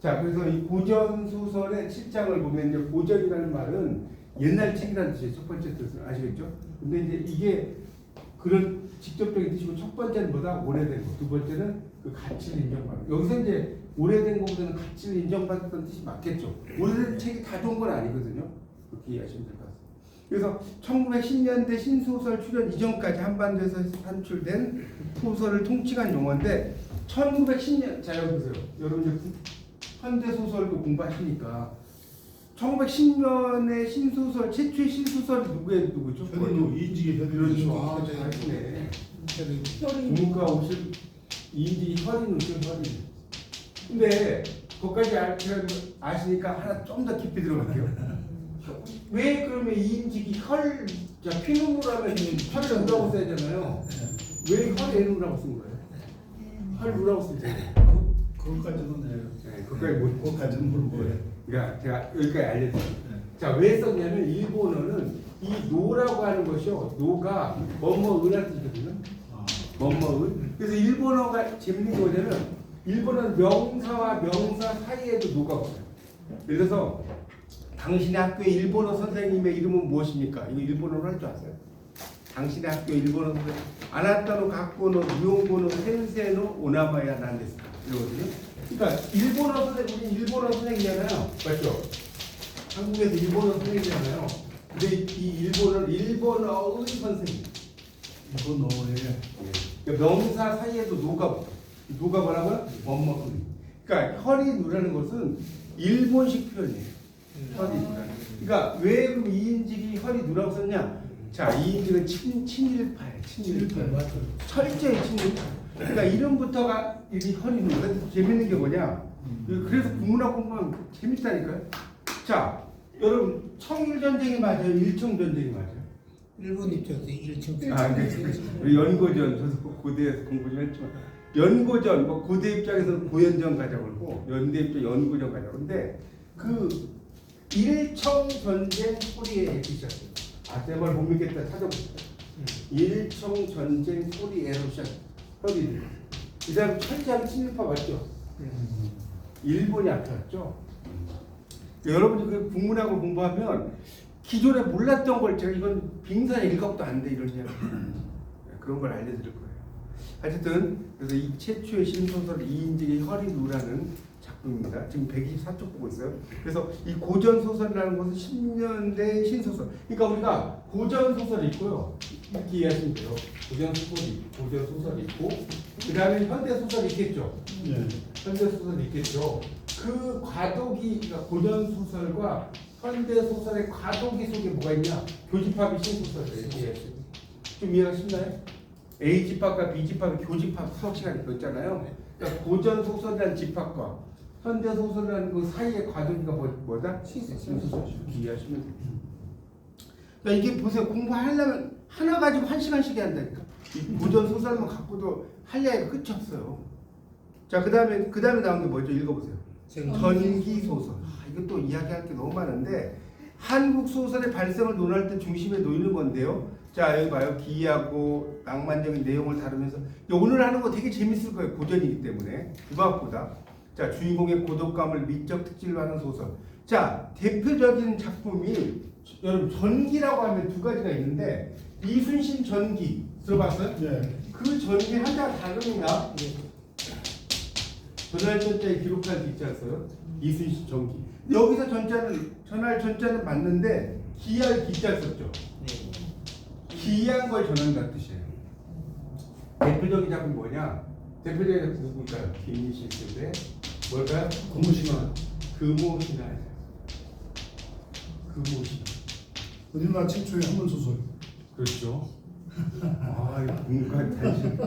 자, 그래서 이 고전 소설의 7장을 보면 이제 고전이라는 말은 옛날 책이라는 뜻이에요. 첫 번째 뜻은 아시겠죠? 근데 이제 이게 그런 직접적인 뜻이고 첫 번째는 뭐다? 오래된 거. 두 번째는 그 가치를 인정받는 거. 여기서 이제 오래된 것보다는 가치를 인정받았다는 뜻이 맞겠죠. 오래된 책이 다 좋은 건 아니거든요. 그렇게 이해하시면 될 것 같습니다. 그래서 1910년대 신소설 출현 이전까지 한반도에서 산출된 소설을 통칭한 용어인데 1910년, 자 여기 보세요. 여러분 이제 현대 소설도 공부하시니까 1910년의 신소설, 최초의 신소설이 누구죠? 현인우, 이인직의 현인우. 그렇죠. 잘하시네. 문과 50, 이인직이 현인우죠, 현인우. 근데 그것까지 아시니까 하나 좀 더 깊이 들어갈게요. 왜 그러면 이인직이 자 피눈물하면 혈을 누라고 써야잖아요. 왜 혈애누라고 쓴 거예요? 혈누라고 쓰잖아요. 그것까지는 네, 그것까지는 모르고요. 그러니까 제가 여기까지 알려드릴게요. 자, 왜 썼냐면 일본어는 이 노라고 하는 것이요. 노가 뭐뭐은한 뜻이거든요. 뭐뭐은. 그래서 일본어가 재밌는 게 뭐냐면 일본어는 명사와 명사 사이에도 노가 없어요. 예를 들어서 당신의 학교의 일본어 선생님의 이름은 무엇입니까? 이거 일본어로 할 줄 아세요? 당신의 학교 일본어 선생님 아나타노 가코노 니온고노 센세노 오나마야 난데스 이러거든요. 그러니까 일본어 선생님, 우리 일본어 선생이잖아요. 맞죠? 한국에서 일본어 선생이잖아요. 근데 이 일본어는 일본어의 선생님. 일본어에 그러니까 명사 사이에도 노가 뭐라고요? 뭐뭐은. 그러니까 혈이누라는 것은 일본식 표현이에요. 혈이누라는. 그러니까 왜 그럼 이인직이 혈이누라고 썼냐? 자, 이인직은 친일파예요. 친일파. 맞죠. 철저히 친일파. 그러니까 이름부터가 이게 혈이누라. 재밌는 게 뭐냐? 그래서 국문학 공부하면 재밌다니까요. 자, 여러분 청일전쟁이 맞아요? 일청전쟁이 맞아요? 일본 입장에서 1층 아, 네. 우리 연고전 저도 고대에서 공부 좀 했지만 연고전 뭐 고대 입장에서 고연전 가자고 그러고 연대 입장 연고전 가자고 그러는데 그 일청 전쟁 소리에 시작했어요. 아, 제발 못 믿겠다. 찾아보세요. 일청 전쟁 소리에로 시작했어요. 이 사람 철저한 친일파 맞죠? 일본이 앞이었죠. 여러분이 그 국문학을 공부하면 기존에 몰랐던 걸 제가 이건 빙산의 일각도 안 돼 이런 이야기 그런 걸 알려드릴 거예요. 어쨌든 그래서 이 최초의 신소설 이인직의 혈이누라는 작품입니다. 지금 124쪽 보고 있어요. 그래서 이 고전 소설이라는 것은 10년대 신소설. 그러니까 우리가 고전 소설이 있고요. 이렇게 이해하시면 돼요. 고전 소설이 있고 그 다음에 현대 소설이 있겠죠. 예. 현대 소설이 있겠죠. 그 과도기, 그러니까 고전 소설과 현대 소설의 과도기 속에 뭐가 있냐? 교집합이 신소설이에요. 좀 이해가 쉽나요? A 집합과 B 집합의 교집합 수업 시간에 있잖아요. 그러니까 고전 소설이라는 집합과 현대 소설이라는 그 사이의 과도기가 뭐다? 신소설. 이해하시면 돼요. 그러니까 이게 보세요. 공부하려면 하나 가지고 1시간씩 해야 한다니까. 고전 소설만 갖고도 할 이야기가 끝이 없어요. 자, 그 다음에 나온 게 뭐죠? 읽어보세요. 전기 소설. 이것도 이야기할 게 너무 많은데 한국 소설의 발생을 논할 때 중심에 놓이는 건데요. 자, 여기 봐요. 기이하고 낭만적인 내용을 다루면서 오늘 하는 거 되게 재밌을 거예요. 고전이기 때문에 무엇보다. 자, 주인공의 고독감을 미적 특질로 하는 소설. 자, 대표적인 작품이 여러분 전기라고 하면 두 가지가 있는데 이순신 전기 들어봤어요? 네. 그 전기 한자 다릅니다. 전할 전자에 기록할 수 있지 않았어요? 이순신 전기. 여기서 전할 전자는 맞는데 기할 기자 썼죠. 기이한 걸 전한다는 뜻이에요. 대표적인 작품이 뭐냐? 대표적인 작품이 누굴까요? 김희실의 뭘까요? 금오신화. 금오신화. 우리나라 최초의 한문 소설. 그렇죠. 아, 이거 공부가 단신.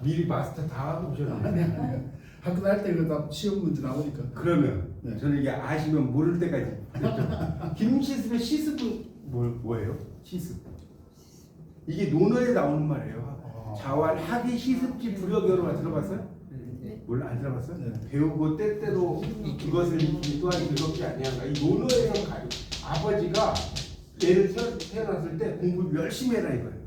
미리 마스터 다 하고 오셨네. 학교 다닐 때 이거 다 시험 문제 나오니까. 그러면 네. 저는 이게 아시면 모를 때까지 김시습의 시습은 뭐예요? 시습. 이게 논어에 나오는 말이에요. 자활 학위 시습지 불여결호가 들어봤어요? 몰라 안 들어봤어요? 네. 배우고 때때로 그것을 이 또한 즐겁지 아니한가. 이 논어에서 아버지가 얘를 태어났을 때 공부를 열심히 해라 이거예요.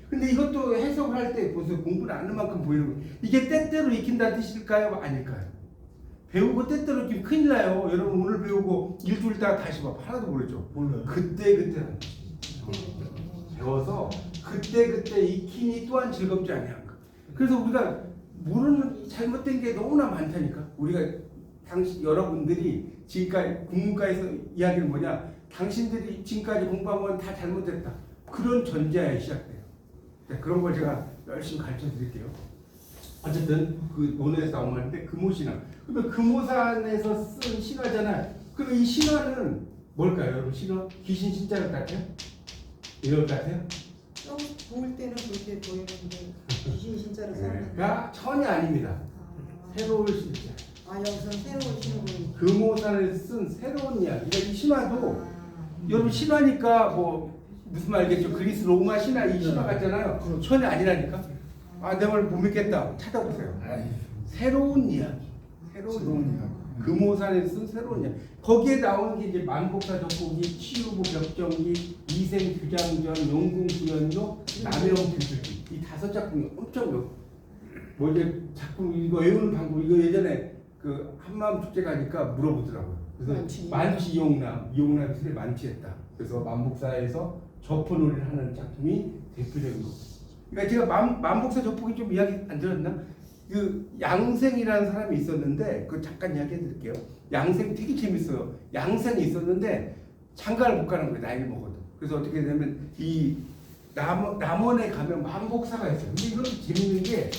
근데 이것도 해석을 할 때 보세요. 공부를 안 하는 만큼 보이는 거예요. 이게 때때로 익힌다는 뜻일까요? 아닐까요? 배우고 때때로 큰일 나요. 여러분 오늘 배우고 일주일 있다가 다시 봐. 하나도 모르죠. 몰라요. 그때는 배워서 그때 익히니 또한 즐겁지 아니한 거. 그래서 우리가 모르는 잘못된 게 너무나 많다니까. 우리가 여러분들이 지금까지 국문과에서 이야기는 뭐냐? 당신들이 지금까지 공부한 건 다 잘못됐다. 그런 전제하에 시작돼요. 그런 걸 제가 열심히 가르쳐 드릴게요. 어쨌든 그 논에서 나오는데 금오신화. 그러면 금오산에서 쓴 신화잖아요. 그럼 이 신화는 뭘까요, 여러분? 신화? 귀신 신자를 같아요? 이럴 것 같아요? 좀 볼 때는 그렇게 보이는데 귀신 진짜로 사는 그러니까 천이 아닙니다. 새로운 신자. 여기서 새로운 신분. 금오산을 쓴 새로운 이야기. 그러니까 이 신화도 여러분 신화니까 뭐 무슨 말이겠죠? 그리스 로마 신화 이 신화 같잖아요. 그렇죠. 천이 아니라니까. 내 말 못 믿겠다. 찾아보세요. 새로운 이야기. 새로운 이야기. 금오산에 쓴 새로운 이야기. 거기에 나오는 게 이제 만복사 적고기, 치유부 벽정기, 이생 규장전, 용궁 구연조, 남해영 규술기. 이 5작품이 엄청 뭐 이제 작품 이거 외우는 방법 이거 예전에 그 한마음 축제 가니까 물어보더라고요. 그래서 만취 이용남이 술에 만취했다. 그래서 만복사에서 저포놀이를 하는 작품이 대표적인 거. 그러니까 제가 만복사 저포기 좀 이야기 안 들었나? 그 양생이라는 사람이 있었는데 그 잠깐 이야기해 드릴게요. 양생 되게 재밌어요. 양생이 있었는데 장가를 못 가는 거예요. 나이를 먹어도. 그래서 어떻게 되면 이 남원에 가면 만복사가 있어요. 근데 이건 재밌는 게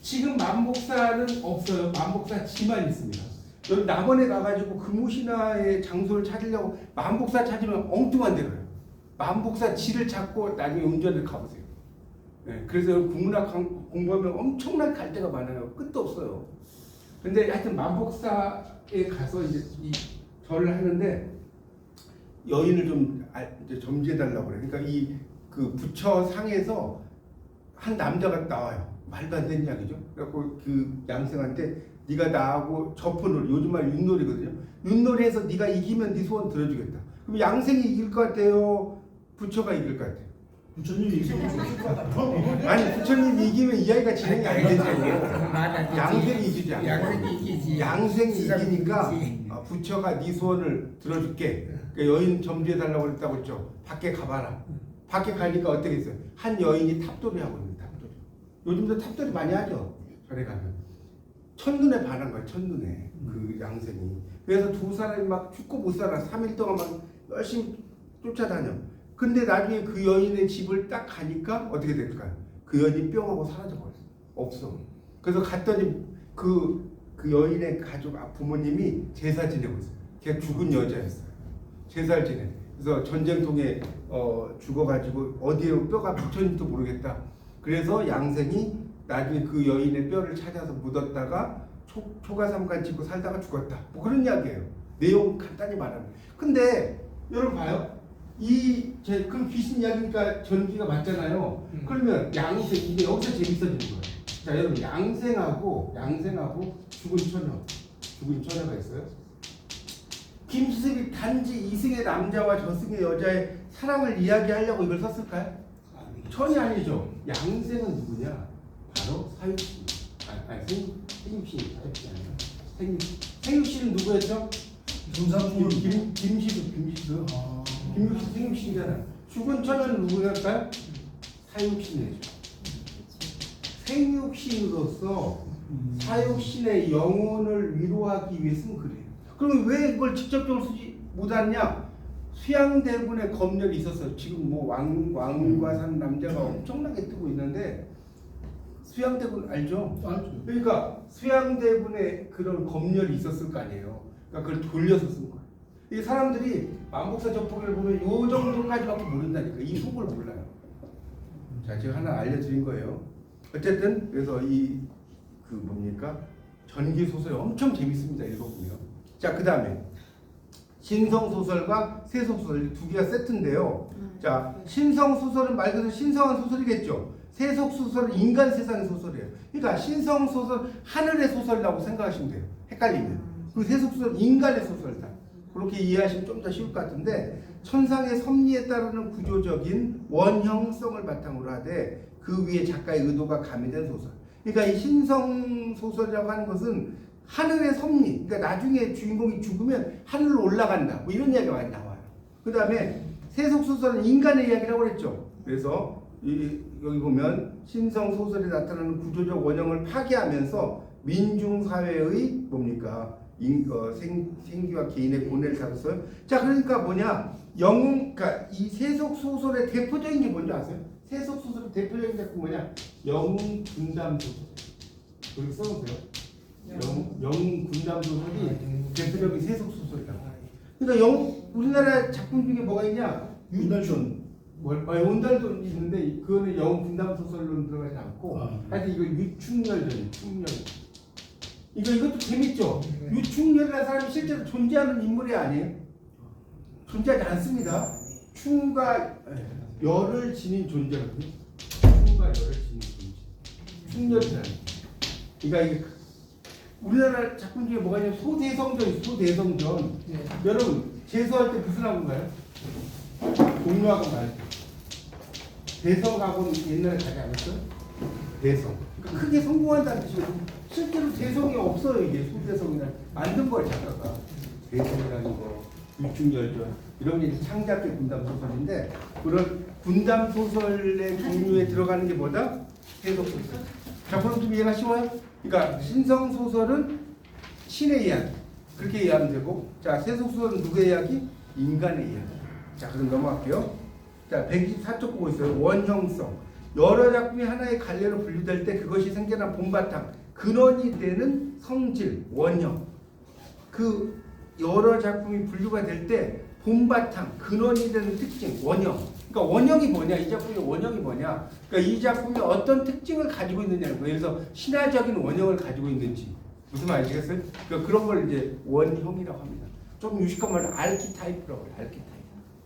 지금 만복사는 없어요. 만복사 지만 있습니다. 여기 남원에 가가지고 금오신화의 장소를 찾으려고 만복사 찾으면 엉뚱한 데로요. 만복사 지를 찾고 나중에 운전을 가보세요. 네, 그래서 국문학 공부하면 엄청난 갈 데가 많아요. 끝도 없어요. 근데 하여튼 만복사에 가서 이제 이 절을 하는데 여인을 좀 이제 점지해달라고 그래요. 그러니까 이 그 부처 상에서 한 남자가 나와요. 말도 안 되는 이야기죠. 그래갖고 그 양생한테 네가 나하고 저포놀이, 요즘 말 윷놀이거든요. 윷놀이에서 네가 이기면 네 소원 들어주겠다. 그럼 양생이 이길 것 같아요? 부처가 이길 것 같아요? 부처님이 이기면 좋을 것 같아. 아니 부처님 이기면 이야기가 진행이 안 되죠. 맞아. 양생이 이기지 않아요. 양생이 이기지. 양생이 세상이 이기니까 이기지. 부처가 네 소원을 들어줄게. 그러니까 여인 점지해달라고 그랬다고 했죠. 밖에 가봐라. 밖에 가니까 어떻게 했어요? 한 여인이 탑돌이 하고 있는 탑돌이. 요즘도 탑돌이 많이 하죠. 절에 가면. 첫눈에 반한 거예요. 첫눈에. 그 양생이. 그래서 두 사람이 막 죽고 못 살아. 3일 동안 막 열심히 쫓아다녀. 근데 나중에 그 여인의 집을 딱 가니까 어떻게 될까요? 그 여인이 뿅하고 사라져버렸어. 없어. 그래서 갔더니 그 여인의 가족, 부모님이 제사 지내고 있어요. 걔 죽은 여자였어요. 제사를 지내. 그래서 전쟁통에 죽어가지고 어디에 뼈가 붙였는지도 모르겠다. 그래서 양생이 나중에 그 여인의 뼈를 찾아서 묻었다가 초가삼간 찍고 살다가 죽었다. 뭐 그런 이야기예요. 내용 간단히 말하면. 근데 여러분 봐요. 그럼 귀신 이야기니까 전기가 맞잖아요. 그러면 양생, 이게 여기서 재밌어지는 거예요. 자, 여러분 양생하고 죽은 처녀가 있어요. 김수습이 단지 이승의 남자와 저승의 여자의 사랑을 이야기하려고 이걸 썼을까요? 천이 아니죠. 양생은 누구냐? 바로 사육신. 생육신이 아니라 생육신은 누구였죠? 김삼순. 김시수. 김시수 생육신이잖아. 죽은 처녀는 누구였을까요? 사육신이죠. 생육신으로서 사육신의 영혼을 위로하기 위해 쓴 글이에요. 그럼 왜 이걸 직접적으로 쓰지 못하느냐? 수양대군의 검열이 있었어요. 지금 뭐 왕과 산 남자가 엄청나게 뜨고 있는데 수양대군 알죠? 알죠. 그러니까 수양대군의 그런 검열이 있었을 거 아니에요. 그러니까 그걸 돌려서 쓴 거예요. 이 사람들이 만복사 저포기를 보면 요 정도까지밖에 모른다니까. 이 속을 몰라요. 자, 제가 하나 알려드린 거예요. 어쨌든 그래서 그 뭡니까? 전기 소설이 엄청 재밌습니다. 읽어보면. 자, 그 다음에 신성소설과 세속소설 두 개가 세트인데요. 자, 신성소설은 말 그대로 신성한 소설이겠죠. 세속소설은 인간 세상의 소설이에요. 그러니까 신성소설 하늘의 소설이라고 생각하시면 돼요. 헷갈리면. 그 세속소설은 인간의 소설이다. 그렇게 이해하시면 좀 더 쉬울 것 같은데, 천상의 섭리에 따르는 구조적인 원형성을 바탕으로 하되 그 위에 작가의 의도가 가미된 소설. 그러니까 이 신성소설이라고 하는 것은 하늘의 섭리, 그러니까 나중에 주인공이 죽으면 하늘로 올라간다. 뭐 이런 이야기가 많이 나와요. 그 다음에 세속 소설은 인간의 이야기라고 그랬죠. 그래서 여기 보면 신성 소설에 나타나는 구조적 원형을 파괴하면서 민중 사회의 뭡니까 생기와 개인의 고뇌를 다뤘어요. 자, 그러니까 뭐냐 영웅, 그러니까 이 세속 소설의 대표적인 게 뭔지 아세요? 세속 소설의 대표적인 작품 뭐냐? 영웅 군담 소설. 여기 써보세요. 영웅 군담 소설이 대표적인 세속 소설이다. 그러니까 우리나라 작품 중에 뭐가 있냐? 윤달전. 온달도 있는데 그거는 영웅 군담 소설로 들어가지 않고 하여튼 이거 유충렬전, 충렬. 이것도 재밌죠? 유충렬이라는 사람이 실제로 존재하는 인물이 아니에요. 존재하지 않습니다. 충과 열을 지닌 존재거든요. 충과 열을 지닌 존재. 충렬이라는. 그러니까 이게 우리나라 작품 중에 뭐가 있냐면 소대성전, 소대성전. 여러분 재수할 때 무슨 학원가요? 공유학원 가요. 대성학원 옛날에 가지 않았어요? 대성. 그러니까 크게 성공한다는 뜻이거든요. 실제로 대성이 없어요. 이게 소대성이나 만든 걸 작가가. 대성이라는 거, 유충열전 이런 게 창작의 군담 소설인데 그런 군담 소설의 종류에 들어가는 게 뭐다? 세속 소설. 자, 그럼 좀 이해가 쉬워요? 그러니까 신성 소설은 신의 이야기 그렇게 이해하면 되고, 자 세속 소설은 누구의 이야기? 인간의 이야기. 자, 그럼 넘어갈게요. 자, 124쪽 보고 있어요. 원형성. 여러 작품이 하나의 갈래로 분류될 때 그것이 생겨난 본바탕, 근원이 되는 성질, 원형. 그 여러 작품이 분류가 될 때 본바탕, 근원이 되는 특징, 원형. 그러니까 원형이 뭐냐? 이 작품의 원형이 뭐냐? 그러니까 이 작품이 어떤 특징을 가지고 있느냐는 거예요. 그래서 신화적인 원형을 가지고 있는지. 무슨 말인지 아시겠어요? 그러니까 그런 걸 이제 원형이라고 합니다. 좀 유식한 말로 알키타입이라고 해요. 알키타입.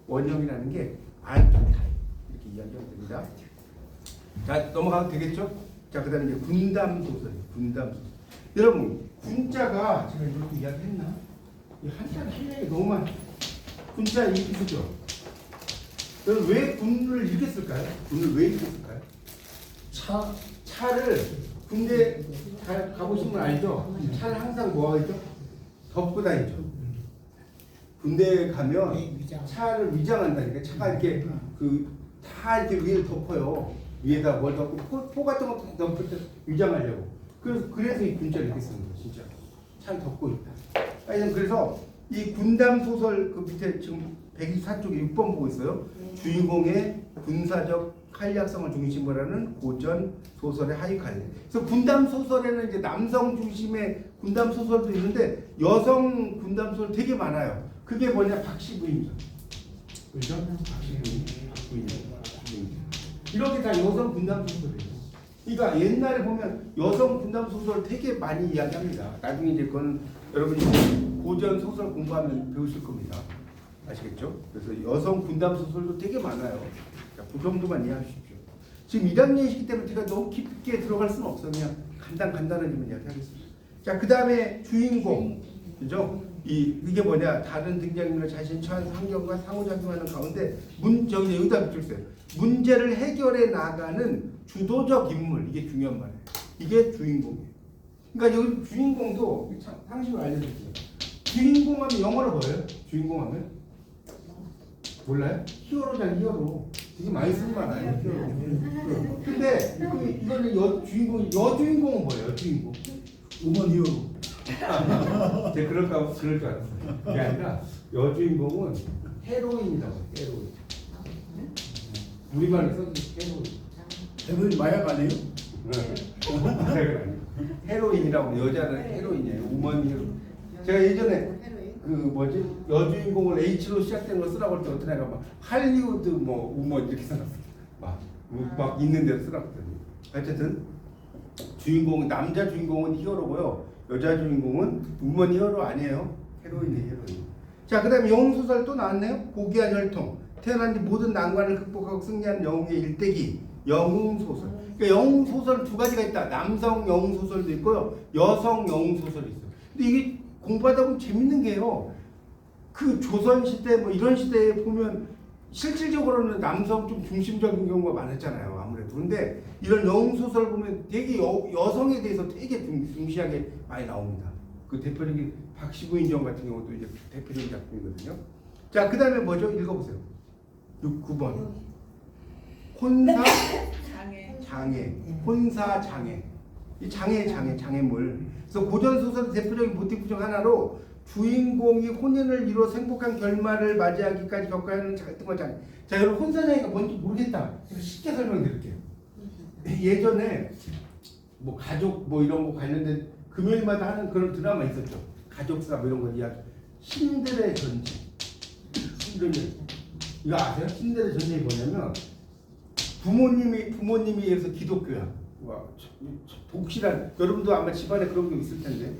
원형이라는 게 알키타입. 이렇게 이야기하면 됩니다. 자, 넘어가도 되겠죠? 자, 그 다음에 이제 군담 소설이에요. 군담 소설. 여러분, 군자가 제가 이렇게 이야기했나? 이 한자가 한량이 너무 많아. 군자 이기죠. 여러분, 왜 군을 이렇게 쓸까요? 군을 왜 이렇게 쓸까요? 차를 군대 가보신 분 알죠? 차를 항상 뭐가 있죠? 덮고 다니죠. 군대에 가면 차를 위장한다니까. 차가 이렇게 다 이렇게 위에 덮어요. 위에다 뭘 덮고 포 같은 거 덮을 때 위장하려고. 그래서 이 군자를 이렇게 쓰는 거예요. 진짜 차를 덮고 있다. 그래서 이 군담 소설 그 밑에 지금 124쪽에 6번 보고 있어요. 주인공의 군사적 활약성을 중심으로 하는 고전 소설의 하위 갈래. 그래서 군담 소설에는 이제 남성 중심의 군담 소설도 있는데 여성 군담 소설 되게 많아요. 그게 뭐냐? 박시부인전. 그죠? 박시부인전. 이렇게 다 여성 군담 소설이에요. 그러니까 옛날에 보면 여성 군담 소설 되게 많이 이야기합니다. 나중에 이제 그건 여러분이 고전 소설 공부하면 배우실 겁니다. 아시겠죠? 그래서 여성 군담 소설도 되게 많아요. 자, 그 정도만 이해하십시오. 지금 1학년이시기 때문에 제가 너무 깊게 들어갈 수는 없어요. 그냥 간단하게만 이야기하겠습니다. 자, 그 다음에 주인공, 그죠? 이게 뭐냐? 다른 등장인물 자신 처한 환경과 상호작용하는 가운데 여기다 붙여주세요. 문제를 해결해 나가는 주도적 인물, 이게 중요한 말이에요. 이게 주인공이에요. 그러니까 여기 주인공도 상식을 알려드릴게요. 주인공 하면 영어로 뭐예요? 주인공 하면? 몰라요? 히어로잖아요, 히어로. 되게 많이 쓰는 말 아니에요, 히어로. 근데 이거는 여주인공은 뭐예요, 여주인공? 우먼 히어로. 제가 그럴 줄 알았어요. 그게 아니라 여주인공은 헤로인이라고 해요, 헤로인. 우리말로 써주세요, 헤로인. 대부분 마약 아니에요? 마약은 아니에요. 헤로인이라고, 여자는 헤로인이에요. 우먼 히어로. 제가 예전에 여주인공을 H로 시작되는 걸 쓰라고 할 때 어떤 애가 막 할리우드 우먼 이렇게 써놨어. 막 있는 대로 쓰라고 했더니. 어쨌든 남자 주인공은 히어로고요. 여자 주인공은 우먼 히어로 아니에요. 헤로인이에요, 헤로인. 자, 그 다음에 영웅소설 또 나왔네요. 고귀한 혈통. 태어난 뒤 모든 난관을 극복하고 승리한 영웅의 일대기. 영웅소설. 그러니까 영웅소설은 두 가지가 있다. 남성 영웅소설도 있고요. 여성 영웅소설이 있어요. 근데 이게 공부하다 보면 재밌는 게요. 그 조선시대 이런 시대에 보면 실질적으로는 남성 좀 중심적인 경우가 많았잖아요. 아무래도. 그런데 이런 영웅소설 보면 되게 여성에 대해서 되게 중시하게 많이 나옵니다. 그 대표적인 박시부인정 같은 경우도 이제 대표적인 작품이거든요. 자, 그 다음에 뭐죠? 읽어보세요. 9번. 혼사 장애. 혼사 장애. 이 장애물. 그래서 고전 소설의 대표적인 모티프 중 하나로 주인공이 혼인을 이뤄 행복한 결말을 맞이하기까지 겪어야 하는 갈등과 장애. 자, 여러분 혼사 장애가 뭔지 모르겠다. 제가 쉽게 설명드릴게요. 예전에 뭐 가족 뭐 이런 거 관련된 금요일마다 하는 그런 드라마 있었죠. 가족사 뭐 이런 거 이야기. 신들의 전쟁. 이런 거. 이거 아세요? 신들의 전쟁이 뭐냐면 부모님이 기독교야. 와, 독실한 여러분도 아마 집안에 그런 게 있을 텐데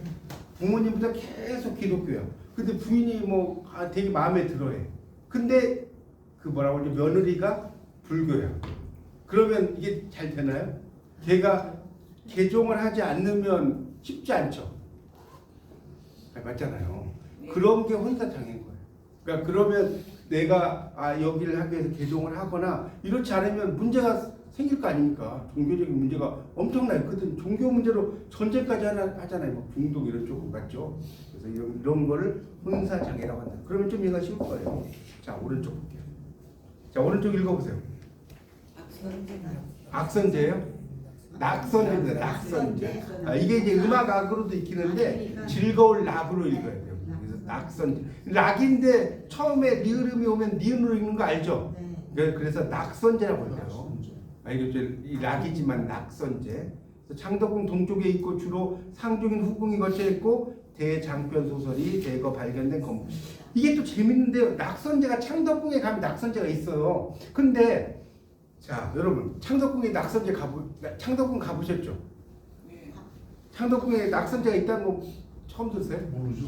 부모님보다 계속 기독교야. 근데 부인이 뭐 되게 마음에 들어해. 근데 그 뭐라고 하죠? 며느리가 불교야. 그러면 이게 잘 되나요? 걔가 개종을 하지 않으면 쉽지 않죠. 맞잖아요. 그런 게 혼사장애인 거예요. 그러니까 그러면 내가 여기를 하기 위해서 개종을 하거나 이렇지 않으면 문제가 생길 거 아닙니까? 종교적인 문제가 엄청나요. 그든 종교 문제로 전쟁까지 하잖아요. 뭐 중독 이런 쪽 같죠. 그래서 이런 거를 혼사장애라고 한다. 그러면 좀 이해가 쉬울 거예요. 자, 오른쪽 볼게요. 자, 오른쪽 읽어보세요. 악선제요? 낙선제입니다. 낙선제. 이게 이제 음악악으로도 익히는데 즐거울 락으로 읽어야 돼요. 그래서 낙선제. 락인데 처음에 리을음이 오면 니은으로 읽는 거 알죠? 그래서 낙선제라고 해요. 이 락이지만 낙선제. 창덕궁 동쪽에 있고 주로 상중인 후궁이 거쳐 있고 대장편 소설이 대거 발견된 건물. 이게 또 재밌는데요. 낙선제가 창덕궁에 가면 낙선제가 있어요. 근데 자, 여러분 창덕궁에 창덕궁 가보셨죠? 창덕궁에 낙선제가 있다는 거 처음 들었어요? 모르죠.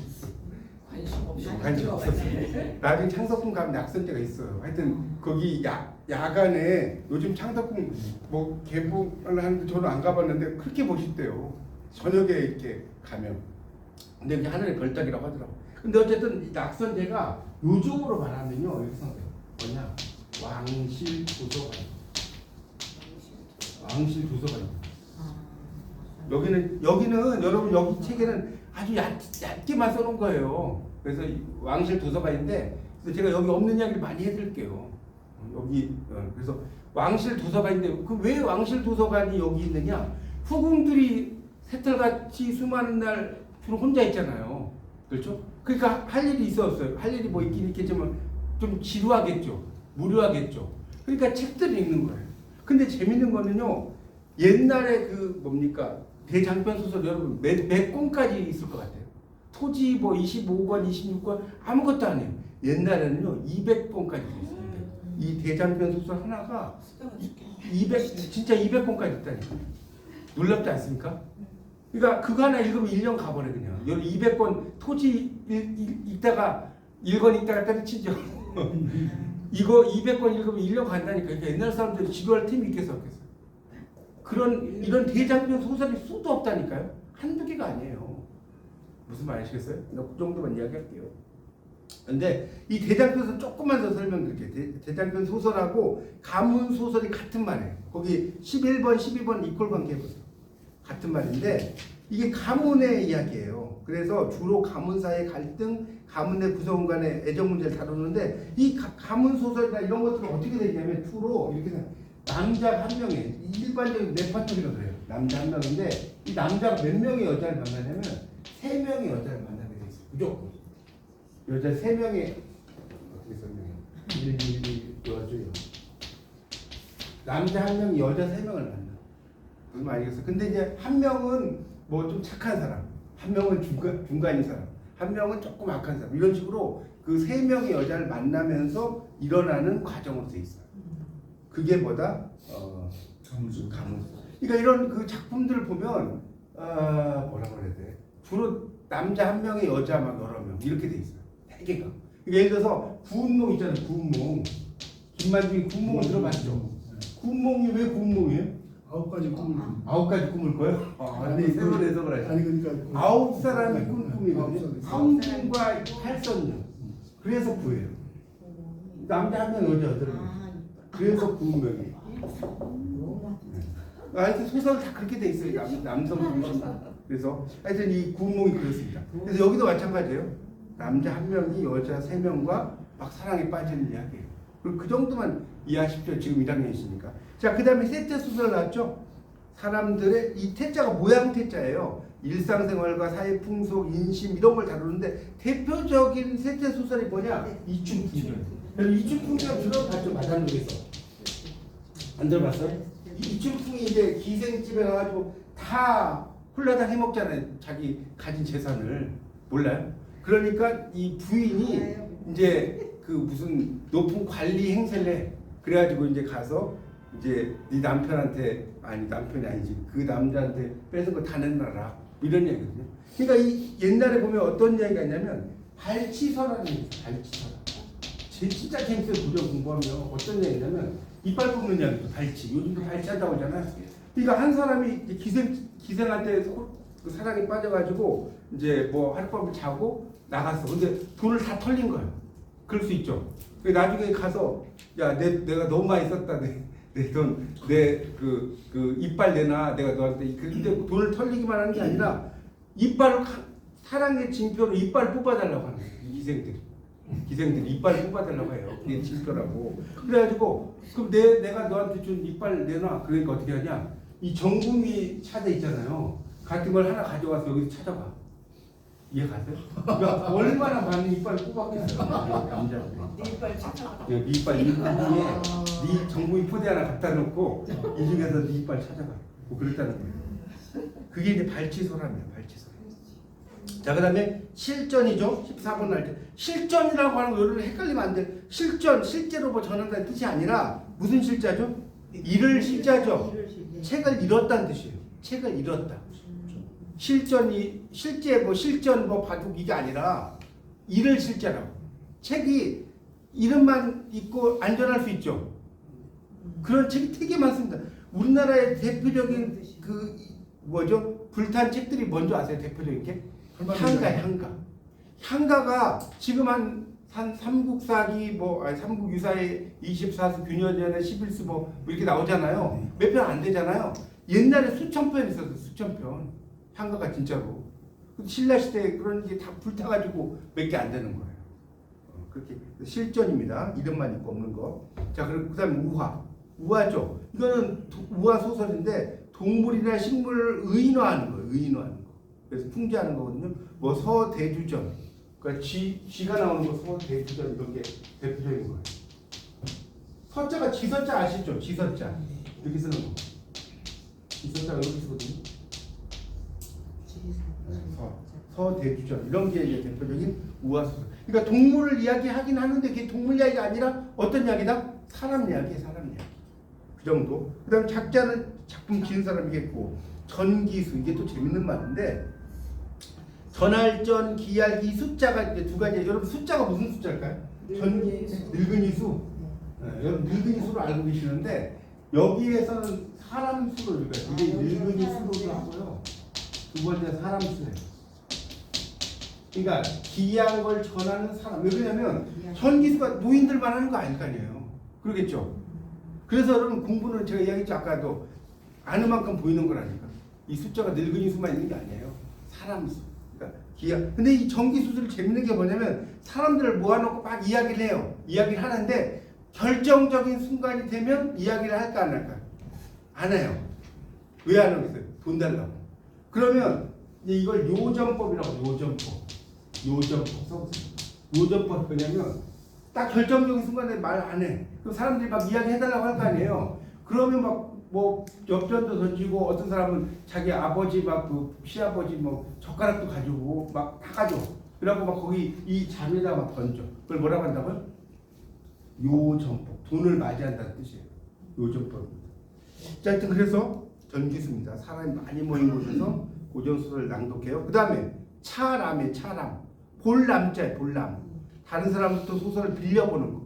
관심 없었어요. 나중에 창덕궁 가면 낙선제가 있어요. 하여튼 거기 야간에 요즘 창덕궁 뭐 개봉을 하는데 저는 안 가봤는데 그렇게 멋있대요. 저녁에 이렇게 가면. 근데 이게 하늘의 별따기라고 하더라고. 근데 어쨌든 이 낙선제가 요즘으로 말하면요, 이렇게 생각해요. 뭐냐? 왕실 도서관. 왕실 도서관. 여기는 여러분 여기 책에는 아주 얇게만 써놓은 거예요. 그래서 왕실 도서관인데 그래서 제가 여기 없는 이야기를 많이 해드릴게요. 여기 그래서 왕실 도서관인데 그 왜 왕실 도서관이 여기 있느냐? 후궁들이 새털같이 수많은 날 주로 혼자 있잖아요. 그렇죠? 그러니까 할 일이 있었어요. 할 일이 뭐 있긴 있겠지만 좀 지루하겠죠. 무료하겠죠. 그러니까 책들을 읽는 거예요. 근데 재밌는 거는요. 옛날에 그 뭡니까? 대장편 소설 여러분 몇 권까지 있을 것 같아요? 토지 뭐 25권, 26권 아무것도 아니에요. 옛날에는요 200권까지 있어요. 이 대장편 소설 하나가 200 진짜 200권까지 있다니까. 놀랍지 않습니까? 그러니까 그거 하나 읽으면 1년 가버려 그냥. 200권 토지 읽다가 1권 읽다가 때려치죠. 이거 200권 읽으면 1년 간다니까. 그러니까 옛날 사람들이 지루할 틈이 있겠어. 이런 대장편 소설이 수도 없다니까요. 한두 개가 아니에요. 무슨 말 아시겠어요? 그 정도만 이야기할게요. 근데 이 대장편 소설 조금만 더 설명드릴게요. 대장편 소설하고 가문 소설이 같은 말이에요. 거기 11번, 12번 이퀄 관계 해보세요. 같은 말인데 이게 가문의 이야기예요. 그래서 주로 가문 사이의 갈등, 가문 내 구성원 간의 애정 문제를 다루는데 이 가문 소설이나 이런 것들은 어떻게 되냐면 주로 이렇게 남자 한 명에 일반적인 네파적이라고 그래요. 남자 한 명인데 이 남자가 몇 명의 여자를 만나냐면 3명의 여자를 만나게 돼 있어요. 무조건 여자 3명의 어떻게 설명해요? 1, 여자요. 남자 한 명이 여자 3명을 만나. 무슨 말이겠어요? 근데 이제 한 명은 뭐 좀 착한 사람, 한 명은 중간인 사람, 한 명은 조금 악한 사람 이런 식으로 그 3명의 여자를 만나면서 일어나는 과정으로 돼 있어요. 그게 뭐다? 가문. 그러니까 이런 그 작품들을 보면 뭐라고 그래야 돼? 주로 남자 한 명의 여자 막 여러 명 이렇게 돼 있어요. 대개가. 그러니까 예를 들어서 구운몽 있잖아요. 구운몽. 김만중이 구운몽을 들어봤죠? 구운몽이 왜 구운몽이에요? 9가지 꿈을. 9가지 꿈을 꿔요? 아니 새로 해석을 하죠. 아니 그러니까 9사람이 꾼 꿈이거든요. 성군과 8선녀. 그래서 구예요. 남자 한 명, 여자 8명. 그래서 구운명이. 하여튼 소설 다 그렇게 돼 있어요. 남성, 그래서 하여튼 이 구운몽이 그렇습니다. 그래서 여기도 마찬가지예요. 남자 한 명이 여자 3명과 막 사랑에 빠지는 이야기예요. 그리고 그 정도만 이해하십시오. 지금 1학년이시니까. 자, 그 다음에 셋째 소설 나왔죠? 사람들의 이 태자가 모양 태자예요. 일상생활과 사회 풍속, 인심 이런 걸 다루는데 대표적인 셋째 소설이 뭐냐? 이춘풍전. 이춘풍전 들어봤죠? 마담역에서. 안 들어봤어요? 이춘풍이 이제 기생집에 가가지고 다 홀라당 해먹잖아요. 자기 가진 재산을. 몰라요? 그러니까 이 부인이 이제 그 무슨 높은 관리 행세를 해. 그래가지고 이제 가서 이제 네 남편한테, 아니 남편이 아니지, 그 남자한테 뺏은 거 다 내놔라 이런 얘기거든요. 그러니까 이 옛날에 보면 어떤 이야기가 있냐면 발치서라는 게 있어요. 발치서. 진짜 재밌어요. 구조 공부하면 어떤 얘기냐면 이빨 뽑는 이야기도 발치. 요즘도 발치한다고 하잖아요. 그러니까 한 사람이 이제 기생할 때 그 사랑에 빠져가지고 이제 뭐 하룻밤을 자고 나갔어. 근데 돈을 다 털린 거예요. 그럴 수 있죠. 나중에 가서 야, 내가 너무 많이 썼다. 내 돈, 그 이빨 내놔. 내가 너한테. 근데 돈을 털리기만 하는 게 아니라 이빨을 사랑의 징표로 이빨 뽑아달라고 하는 거예요. 기생들이 이빨 뽑아달라고 해요. 그게 징표라고. 그래가지고 그럼 내가 너한테 준 이빨 내놔. 그러니까 어떻게 하냐? 이 정금이 차대 있잖아요. 같은 걸 하나 가져와서 여기서 찾아봐. 이해 가세요? 그러니까 얼마나 많은 이빨을 뽑았겠어요. 남자들이. 네 이빨 찾아봐. 네 이빨 이 중에 네 정부인 포대 하나 갖다 놓고 이 중에서 네 이빨 찾아가. 뭐 그랬다는 거예요. 그게 이제 발치소랍니다. 발치소. 자, 그다음에 실전이죠. 14번 날 때. 실전이라고 하는 거 여러분 헷갈리면 안 돼. 실전, 실제로 뭐 전한다는 뜻이 아니라 무슨 실자죠? 잃을 실자죠. 책을 잃었다는 뜻이에요. 책을 잃었다. 실전이 실제 뭐 실전 뭐 바둑 이게 아니라 잃을 실자라고. 책이 이름만 있고 안전할 수 있죠. 그런 책이 되게 많습니다. 우리나라의 대표적인 그 뭐죠? 불탄 책들이 뭔지 아세요? 대표적인 게 향가가 지금 한 삼국사기 삼국유사의 24수 균열전의 11수 뭐 이렇게 나오잖아요. 몇 편 안 되잖아요. 옛날에 수천 편 있었어요. 수천 편. 향가가 진짜로. 신라 시대에 그런 게 다 불타가지고 몇 개 안 되는 거예요. 그렇게 실전입니다. 이름만 있고 없는 거. 자, 그리고 그다음에 우화죠. 이거는 우화 소설인데 동물이나 식물을 의인화하는 거예요. 의인화하는 거. 그래서 풍자하는 거거든요. 뭐 서대주전. 그러니까 쥐가 나오는 거 서대주전 이런 게 대표적인 거예요. 서자가 지서자 아시죠? 지서자. 이렇게 쓰는 거. 지서자가 이렇게 쓰거든요. 서대주전 이런 게 이제 대표적인 우화소설. 그러니까 동물을 이야기하긴 하는데 그게 동물 이야기가 아니라 어떤 이야기다? 사람 이야기, 사람 이야기. 그 정도. 그다음 작자는 작품 지은 사람이겠고 전기수 이게 또 재밌는 말인데 전할전, 기할기 숫자가 이제 두 가지. 여러분 숫자가 무슨 숫자일까요? 늙은이 수. 네, 여러분 늙은이 수를 알고 계시는데 여기에서는 사람 수를 이게 늙은이 수로 하고요. 두 번째 사람 수예요. 그러니까 기이한 걸 전하는 사람. 왜 그러냐면 전기수가 노인들만 하는 거 아닐 거 아니에요. 그러겠죠. 그래서 여러분 공부는 제가 이야기했죠. 아까도 아는 만큼 보이는 거라니까. 이 숫자가 늙은이 수만 있는 게 아니에요. 사람 수. 그러니까 근데 이 전기수술 재밌는 게 뭐냐면 사람들을 모아놓고 막 이야기를 해요. 이야기를 하는데 결정적인 순간이 되면 이야기를 할까 안 할까? 안 해요. 왜 안 하겠어요? 돈 달라고. 그러면 이걸 요전법이라고. 요전법 써보세요. 요전법 뭐냐면 딱 결정적인 순간에 말 안 해. 그럼 사람들이 막 이야기 해달라고 할 거 아니에요. 그러면 막 뭐 엽전도 던지고 어떤 사람은 자기 아버지 막 그 시아버지 뭐 젓가락도 가지고 막 다 가져. 그래갖고 막 거기 이 잔에다 막 던져. 그걸 뭐라고 한다고요? 요전법. 돈을 맞이한다는 뜻이에요. 요전법입니다. 자, 하여튼 그래서 전기수입니다. 사람이 많이 모인 곳에서 고전소설을 낭독해요. 그 다음에 차람이에요. 차람. 볼람자예요. 볼람. 다른 사람부터 소설을 빌려보는 거.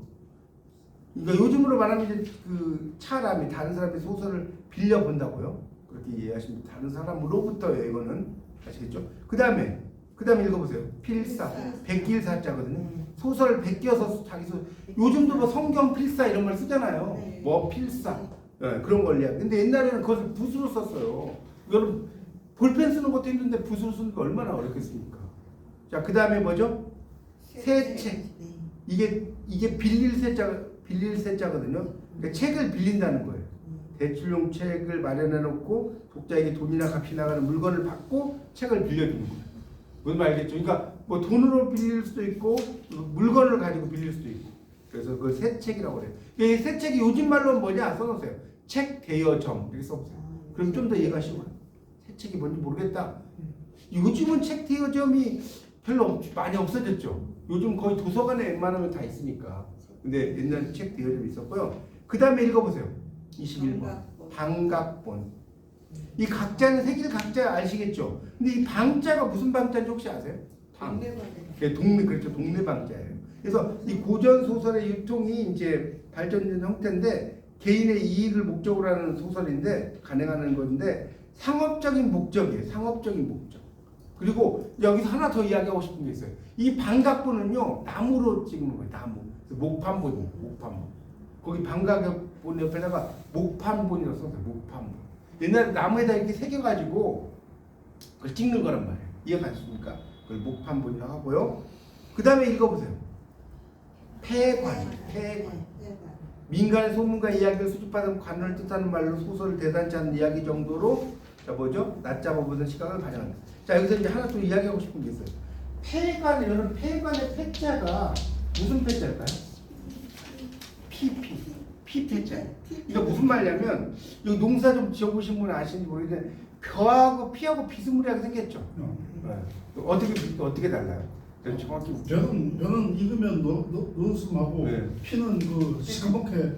그러니까 요즘으로 말하면 이제 그 차람이 다른 사람의 소설을 빌려본다고요. 그렇게 이해하시면 다른 사람으로부터예요. 이거는 아시겠죠? 그 다음에 읽어보세요. 필사. 베낄사자거든요. 소설을 베껴서 자기 소설. 요즘도 뭐 성경 필사 이런 걸 쓰잖아요. 뭐 필사. 네, 그런 걸 이야기. 근데 옛날에는 그것을 붓으로 썼어요. 여러분 볼펜 쓰는 것도 힘든데 붓을 쓰는 거 얼마나 어렵겠습니까? 자, 그 다음에 뭐죠? 세책. 이게 빌릴 세자거든요. 그러니까 책을 빌린다는 거예요. 대출용 책을 마련해 놓고 독자에게 돈이나 값이 나가는 물건을 받고 책을 빌려주는 거예요. 뭔 말이겠죠? 그러니까 뭐 돈으로 빌릴 수도 있고 물건을 가지고 빌릴 수도 있고. 그래서 그걸 세책이라고 그래요. 이 세책이 요즘 말로는 뭐냐 써놓으세요. 책 대여점 이렇게 써보세요. 그럼 좀 더 이해가 쉬워요. 세책이 뭔지 모르겠다. 요즘은 책 대여점이 별로 많이 없어졌죠. 요즘 거의 도서관에 웬만하면 다 있으니까. 근데 옛날에 책 대여점이 있었고요. 그 다음에 읽어보세요. 21번. 방각본. 이 각자는 색일 각자 아시겠죠? 근데 이 방자가 무슨 방자인지 혹시 아세요? 방. 네, 동네, 그렇죠. 동네 방자예요. 그래서 이 고전 소설의 유통이 이제 발전된 형태인데 개인의 이익을 목적으로 하는 소설인데 간행하는 건데 상업적인 목적이에요. 상업적인 목적. 그리고 여기서 하나 더 이야기하고 싶은 게 있어요. 이 방각본은요 나무로 찍는 거예요. 나무. 목판본이에요. 목판본. 거기 방각본 옆에다가 목판본이라고 써요. 목판본. 옛날에 나무에다 이렇게 새겨가지고 그걸 찍는 거란 말이에요. 이해가십니까? 그걸 목판본이라고 하고요. 그 다음에 읽어보세요. 폐관. 민간의 소문과 이야기를 수집하는 관을 뜻하는 말로 소설을 대단치 않은 이야기 정도로 자 뭐죠? 낮잡아보는 시각을 반영한다. 자 여기서 이제 하나 또 이야기하고 싶은 게 있어요. 폐관, 여러분 폐관의 폐자가 무슨 폐자일까요? 피폐자. 이거 무슨 말이냐면 여기 농사 좀 지어보신 분 아시는지 모르겠는데 벼하고 피하고 비스무리하게 생겼죠. 네. 어떻게 달라요? 정확히 벼는 익으면 노스름하고 네. 피는 그 시커멓게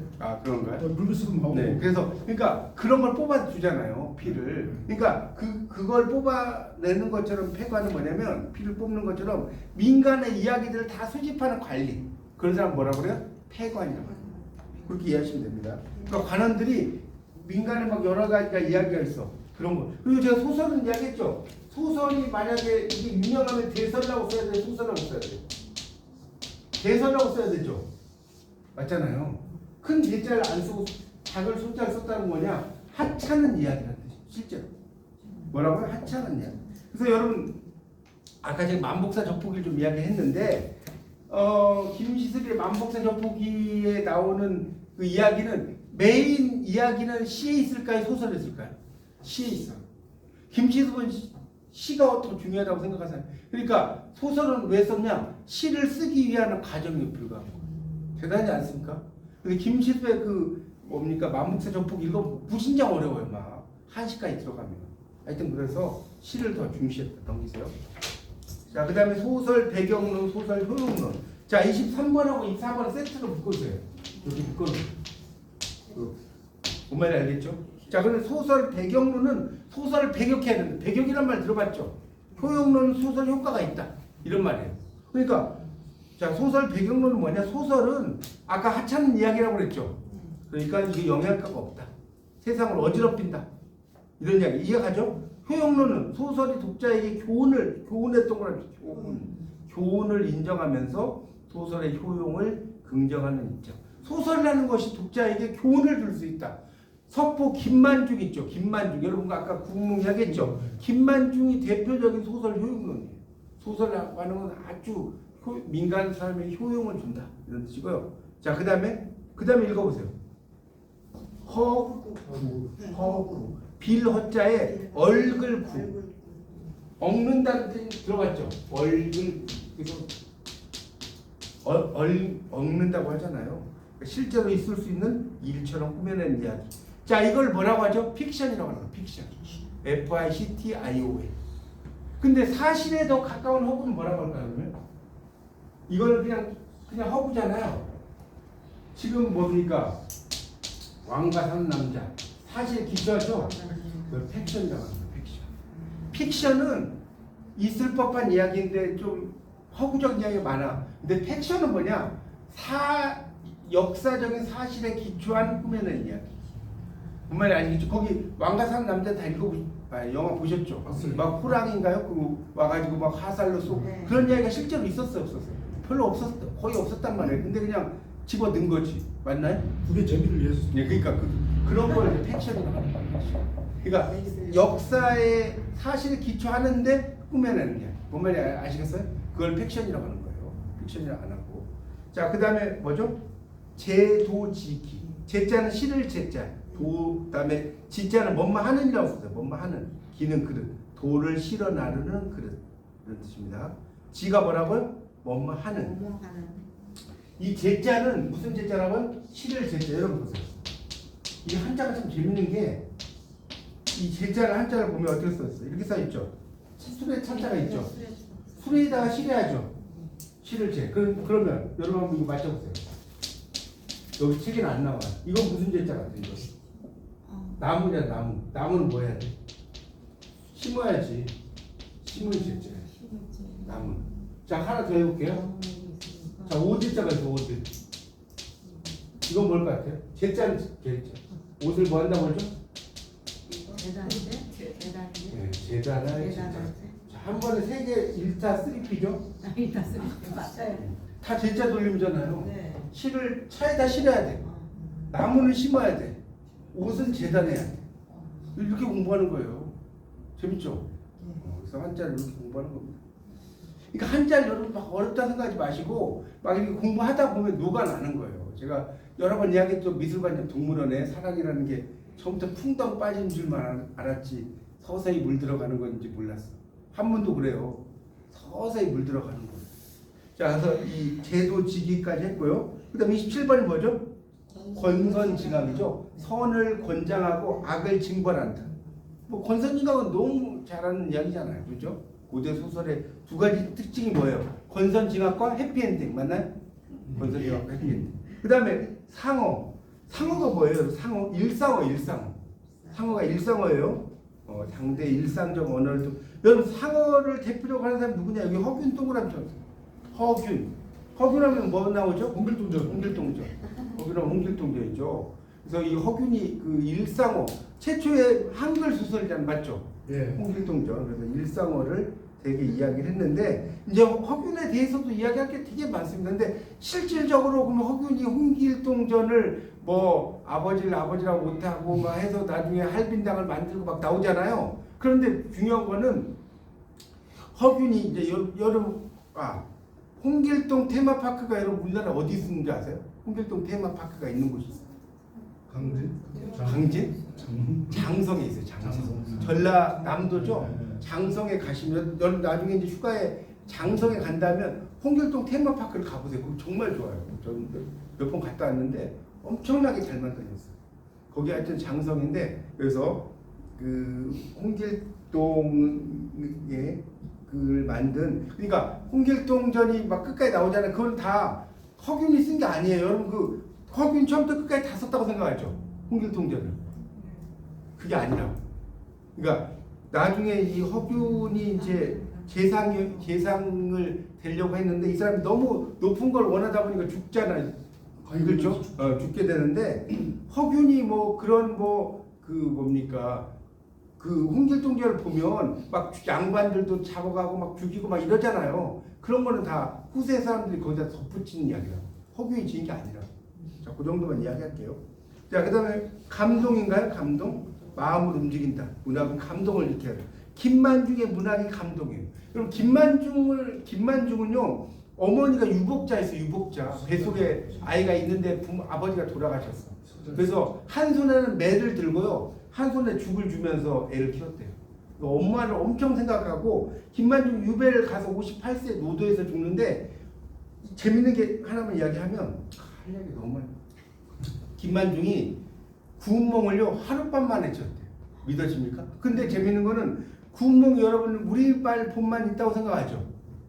그런가요? 물그스름하고. 네, 그래서 그러니까 그런 걸 뽑아주잖아요, 피를. 그러니까 그걸 뽑아내는 것처럼 폐관은 뭐냐면 피를 뽑는 것처럼 민간의 이야기들을 다 수집하는 관리. 그런 사람 뭐라고 그래요? 폐관이라고 해요. 그렇게 이해하시면 됩니다. 그러니까 관원들이 민간에 막 여러 가지가 이야기가 있어. 그런 거. 그리고 제가 소설은 이야기했죠. 소설이 만약에 이게 유명하면 대설이라고 써야 돼, 소설이라고 써야 돼. 대설이라고 써야 되죠. 맞잖아요. 큰 대자를 안 쓰고 작은 소자를 썼다는 거냐? 하찮은 이야기라는 뜻이 실제로. 뭐라고요? 하찮은 이야기. 그래서 여러분 아까 제가 만복사 젖보기를 좀 이야기했는데 김시슬의 만복사 젖보기에 나오는 그 이야기는 메인 이야기는 시에 있을까요? 소설에 있을까요? 시에 있어요. 김시슬은 시가 더 중요하다고 생각하세요. 그러니까 소설은 왜 썼냐? 시를 쓰기 위한 과정에 불과한 거. 대단하지 않습니까? 근데 김시슬의 그 뭡니까 만복사 젖보기 이거 무진장 어려워요. 막 한시까지 들어가면. 하여튼 그래서 시를 더 중시했다. 넘기세요. 자, 그 다음에 소설 배경론, 소설 효용론. 자, 23번하고 24번 세트로 묶어주세요. 여기 묶어놓으세요. 뭔 말인지 알겠죠? 자, 그럼 소설 배경론은 소설을 배격해야 되는데, 배격이란 말 들어봤죠? 효용론은 소설 효과가 있다. 이런 말이에요. 그러니까, 자, 소설 배경론은 뭐냐? 소설은 아까 하찮은 이야기라고 그랬죠? 그러니까 이게 영양가가 없다. 세상을 어지럽힌다. 이런 이야기. 이해가죠? 효용론은 소설이 독자에게 교훈했던 거라고 교훈을 인정하면서 소설의 효용을 긍정하는 입장. 소설이라는 것이 독자에게 교훈을 줄 수 있다. 석포 김만중 있죠. 김만중. 여러분과 아까 구문이 하겠죠. 김만중이 대표적인 소설 효용론이에요. 소설이라는 건 아주 민간 사람에게 효용을 준다. 이런 뜻이고요. 자, 그 다음에 읽어보세요. 허구. 빌허자에 얼글구. 엉는다는 뜻이 들어갔죠. 얼글. 그래서 엉는다고 하잖아요. 실제로 있을 수 있는 일처럼 꾸며낸 이야기. 자, 이걸 뭐라고 하죠? 픽션이라고 하는 거예요. 픽션. FICTION. 근데 사실에 더 가까운 허구는 뭐라고 할까요? 그러면? 이거는 그냥 허구잖아요. 지금 뭡니까? 왕과 산 남자. 사실에 기초하죠? 그걸 픽션이라고 합니다. 픽션은 있을 법한 이야기인데 좀 허구적인 이야기가 많아. 근데 픽션은 뭐냐? 역사적인 사실에 기초한 꾸며낸 이야기. 정말 아니겠죠? 거기 왕과 산 남자 다 영화 보셨죠? 막 호랑인가요? 그 와가지고 막 화살로 쏘고 그런 이야기가 실제로 있었어요, 없었어요? 별로 거의 없었단 말이에요. 근데 그냥 집어 넣은 거지. 맞나요? 그게 재미를 위해서. 예, 그러니까 그런 걸 픽션이라고 하는 거죠. 그러니까 역사의 사실에 기초하는데 꾸며내는 게 뭔 말인지 아시겠어요? 그걸 픽션이라고 하는 거예요. 픽션이라고 안 하고. 자, 그 다음에 뭐죠? 제도지기. 제자는 실을 제자. 그다음에 지자는 뭐뭐 하는이라고 써요. 뭐뭐 하는. 기는 그릇. 도를 실어 나르는 그릇. 이런 뜻입니다. 지가 뭐라고요? 뭐뭐 하는. 이 제자는 무슨 제자라고요? 실을 제자. 여러분 보세요. 이 한자가 참 재밌는 게 이 제자를 한자를 보면 어떻게 써있어요? 이렇게 써있죠. 술에 찬자가 있죠. 술에다가 실해야죠. 실을 제. 그러면 여러분 한번 이거 맞춰보세요. 여기 책에는 안 나와. 이건 무슨 제자 같아 이거? 나무냐 나무. 나무는 뭐 해야 돼? 심어야지. 심을 제자. 나무. 자, 하나 더 해볼게요. 자, 오제자가 있어. 오제. 이건 뭘 것 같아요? 제자는 제자. 옷을 뭐 한다고 그러죠? 네, 제자나 제자. 자, 한 번에 세 개 1타 3P죠? 맞아요. 다 제자 돌림이잖아요. 네. 실을 차에다 실어야 돼. 나무는 심어야 돼. 옷은 재단해야 돼. 이렇게 공부하는 거예요. 재밌죠? 그래서 한자를 이렇게 공부하는 겁니다. 그러니까 한자를 여러분 막 어렵다 생각하지 마시고 막 이렇게 공부하다 보면 녹아나는 거예요. 제가 여러 번 이야기했죠. 미술관님 동물원에 사랑이라는 게 처음부터 풍덩 빠진 줄만 알았지 서서히 물들어가는 건지 몰랐어. 한문도 그래요. 서서히 물들어가는 거예요. 자, 그래서 이 제도지기까지 했고요. 그 다음 27번이 뭐죠? 권선징악이죠. 선을 권장하고 악을 징벌한다. 뭐 권선징악은 너무 잘하는 이야기잖아요. 그죠? 고대 소설의 두 가지 특징이 뭐예요? 권선징악과 해피엔딩 맞나요? 권선징악과 해피엔딩. 그 다음에 상어. 상어가 뭐예요? 상어? 일상어. 상어가 일상어예요. 당대 일상적 언어를 또 여러분 상어를 대표적으로 하는 사람이 누구냐? 여기 허균 동그라미 쳐. 허균하면 뭐 나오죠? 홍길동전. 허균하면 홍길동전이죠. 그래서 이 허균이 그 일상어 최초의 한글 소설이란 맞죠? 예. 홍길동전. 그래서 일상어를 되게 이야기를 했는데 이제 허균에 대해서도 이야기할 게 되게 많습니다. 근데 실질적으로 그러면 허균이 홍길동전을 뭐 아버지라고 못하고 막 해서 나중에 할빈당을 만들고 막 나오잖아요. 그런데 중요한 거는 허균이 이제 홍길동 테마파크가 여러분 우리나라 어디 있는지 아세요? 홍길동 테마파크가 있는 곳이 있어요. 강진? 장성에 있어요. 장성. 전라남도죠. 장성에 가시면 여러분 나중에 이제 휴가에 장성에 간다면 홍길동 테마파크를 가보세요. 그거 정말 좋아요. 저는 몇 번 갔다 왔는데 엄청나게 잘 만들었어요. 거기 하여튼 장성인데 그래서 그 홍길동의 그걸 만든 그러니까 홍길동전이 막 끝까지 나오잖아요. 그건 다 허균이 쓴 게 아니에요. 여러분 그 허균 처음부터 끝까지 다 썼다고 생각하죠. 홍길동전을. 그게 아니라고. 그러니까 나중에 이 허균이 이제 재상을 되려고 했는데 이 사람이 너무 높은 걸 원하다 보니까 죽잖아요. 그렇죠? 죽게 되는데 허균이 뭐 그런 그 뭡니까 그 홍길동전을 보면 막 양반들도 잡아가고 막 죽이고 막 이러잖아요. 그런 거는 다 후세 사람들이 거기다 덧붙이는 이야기라고. 허균이 지은 게 아니라. 자, 그 정도만 이야기할게요. 자, 그 다음에 감동인가요? 감동? 마음을 움직인다. 문학은 감동을 일으켜요. 김만중의 문학이 감동이에요. 그럼 김만중은요, 어머니가 유복자였어요. 유복자. 뱃속에 아이가 있는데 아버지가 돌아가셨어. 그래서 한 손에는 매를 들고요, 한 손에 죽을 주면서 애를 키웠대요. 엄마를 엄청 생각하고 김만중 유배를 가서 58세 노도에서 죽는데 재밌는 게 하나만 이야기하면 할 얘기 너무 많아요. 김만중이 구운몽을요 하룻밤 만에 지었대요. 믿어집니까? 근데 재밌는 거는 구운몽이 여러분 우리말 본만 있다고 생각하죠?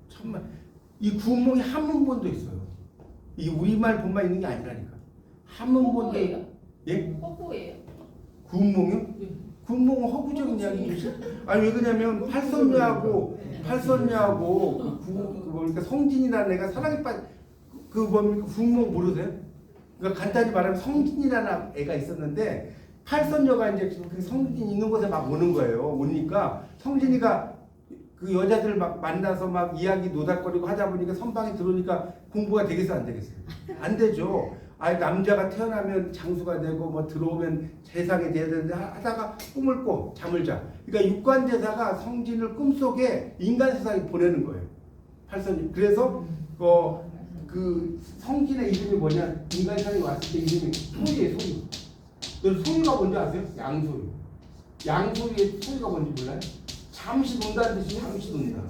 정말 이 구운몽이 한문본도 있어요. 이 우리말 본만 있는 게 아니라니까. 한문본도 예? 허구예요. 구운몽이요? 구운몽은 허구적인 이야기죠. 아니 왜 그러냐면 팔선녀하고 그러니까 성진이라는 애가 사랑에 빠진 그 뭡니까 구운몽 모르세요? 그러니까 간단히 말하면 성진이라는 애가 있었는데 팔선녀가 이제 그 성진 있는 곳에 막 오는 거예요. 오니까 성진이가 그 여자들 막 만나서 막 이야기 노닥거리고 하다 보니까 선방이 들어오니까 공부가 되겠어 안 되겠어요? 안 되죠. 아 남자가 태어나면 장수가 되고 뭐 들어오면 세상에 돼야 되는데 하다가 꿈을 꿔 잠을 자. 그러니까 육관제사가 성진을 꿈속에 인간 세상에 보내는 거예요. 팔선이. 그래서 그 성진의 이름이 뭐냐? 인간 세상에 왔을 때 이름이 소리예요. 소리. 여러분 소리가 뭔지 아세요? 양소리. 양소리의 소리가 뭔지 몰라요? 잠시 논다는 뜻이 잠시 논다.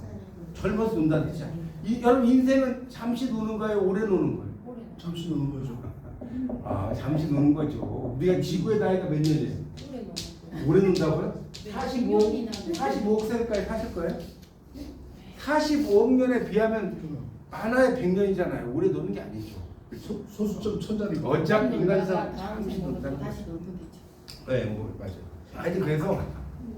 젊어서 논다는 뜻이야. 여러분 인생은 잠시 노는 거예요? 오래 노는 거예요? 잠시 노는 거죠. 아 잠시 노는 거죠. 우리가 지구의 나이가 몇 년이에요? 오래 논다고요? 45억 세까지 사실 거예요? 45억 년에 비하면 만화의 100년이잖아요. 오래 노는 게 아니죠. 그렇죠? 소수점 천자니까. 어차피 인간상 잠시 논다는 거죠. 네, 뭐 맞아요. 하여튼 그래서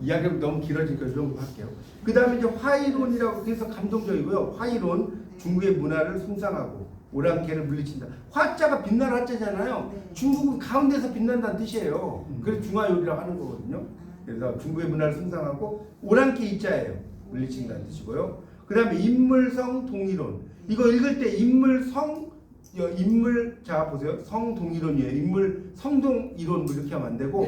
이야기가 너무 길어지니까 이 정도 할게요. 그 다음에 이제 화이론이라고 해서 감동적이고요. 화이론, 중국의 문화를 숭상하고 오랑캐를 물리친다. 화자가 빛날 화자잖아요. 중국은 가운데서 빛난다는 뜻이에요. 그래서 중화요리라고 하는 거거든요. 그래서 중국의 문화를 숭상하고 오랑캐 이자예요. 물리친다는 뜻이고요. 그 다음에 인물성 동이론. 이거 읽을 때 자 보세요. 성동이론이에요. 인물 성동 이론 뭐 이렇게 하면 안 되고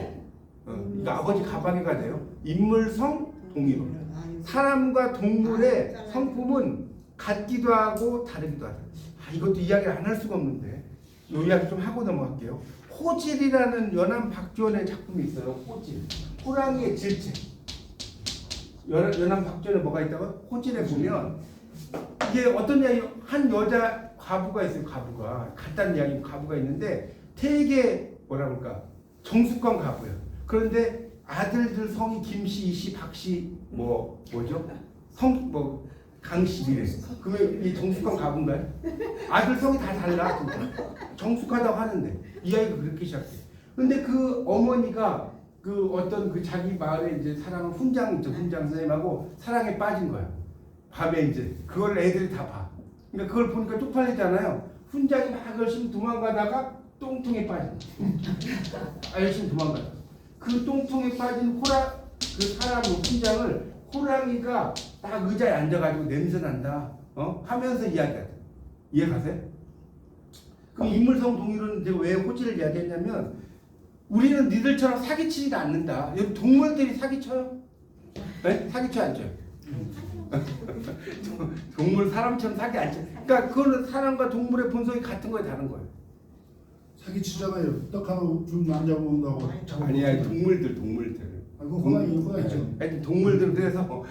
이거 아버지 가방에가 돼요. 인물성 동이론. 사람과 동물의 성품은 같기도 하고 다르기도 하다. 이것도 이야기를 안 할 수가 없는데 이 이야기 좀 하고 넘어갈게요. 호질이라는 연암 박지원의 작품이 있어요. 호질. 호랑이의 질책. 연암 박지원에 뭐가 있다고? 호질에 보면 이게 어떤 이야기 한 여자 과부가 있어요. 과부가 간단한 이야기 과부가 있는데 되게 뭐라 그럴까 정숙한 과부예요. 그런데 아들들 성이 김씨, 이씨, 박씨 뭐죠? 강씨 이래. 그러면 이 정숙한 과부인가요? 아들 성이 다 달라 진짜. 정숙하다고 하는데 이야기가 그렇게 시작돼. 근데 그 어머니가 그 어떤 그 자기 마을에 이제 사랑하는 훈장 있죠. 훈장 선생님하고 사랑에 빠진 거야. 밤에 이제 그걸 애들이 다 봐. 그러니까 그걸 보니까 쪽팔리잖아요. 훈장이 막 열심히 도망가다가 똥통에 빠진 거야. 열심히 도망가다. 그 똥통에 빠진 그 사람 훈장을 호랑이가 딱 의자에 앉아가지고 냄새 난다. 하면서 이야기하다. 이해 가세요? 그 인물성 동의론은 왜 호질을 이야기했냐면 우리는 니들처럼 사기치지가 않는다. 여기 동물들이 사기쳐요? 네? 사기쳐 안 쳐요? 동물 사람처럼 사기 안 쳐. 그러니까 그거는 사람과 동물의 본성이 같은 거에 다른 거예요. 사기 치잖아요. 떡 하나 좀 안 잡아온다고. 아니야 동물들. 아이고 호랑이죠. 하여튼 동물들 그래서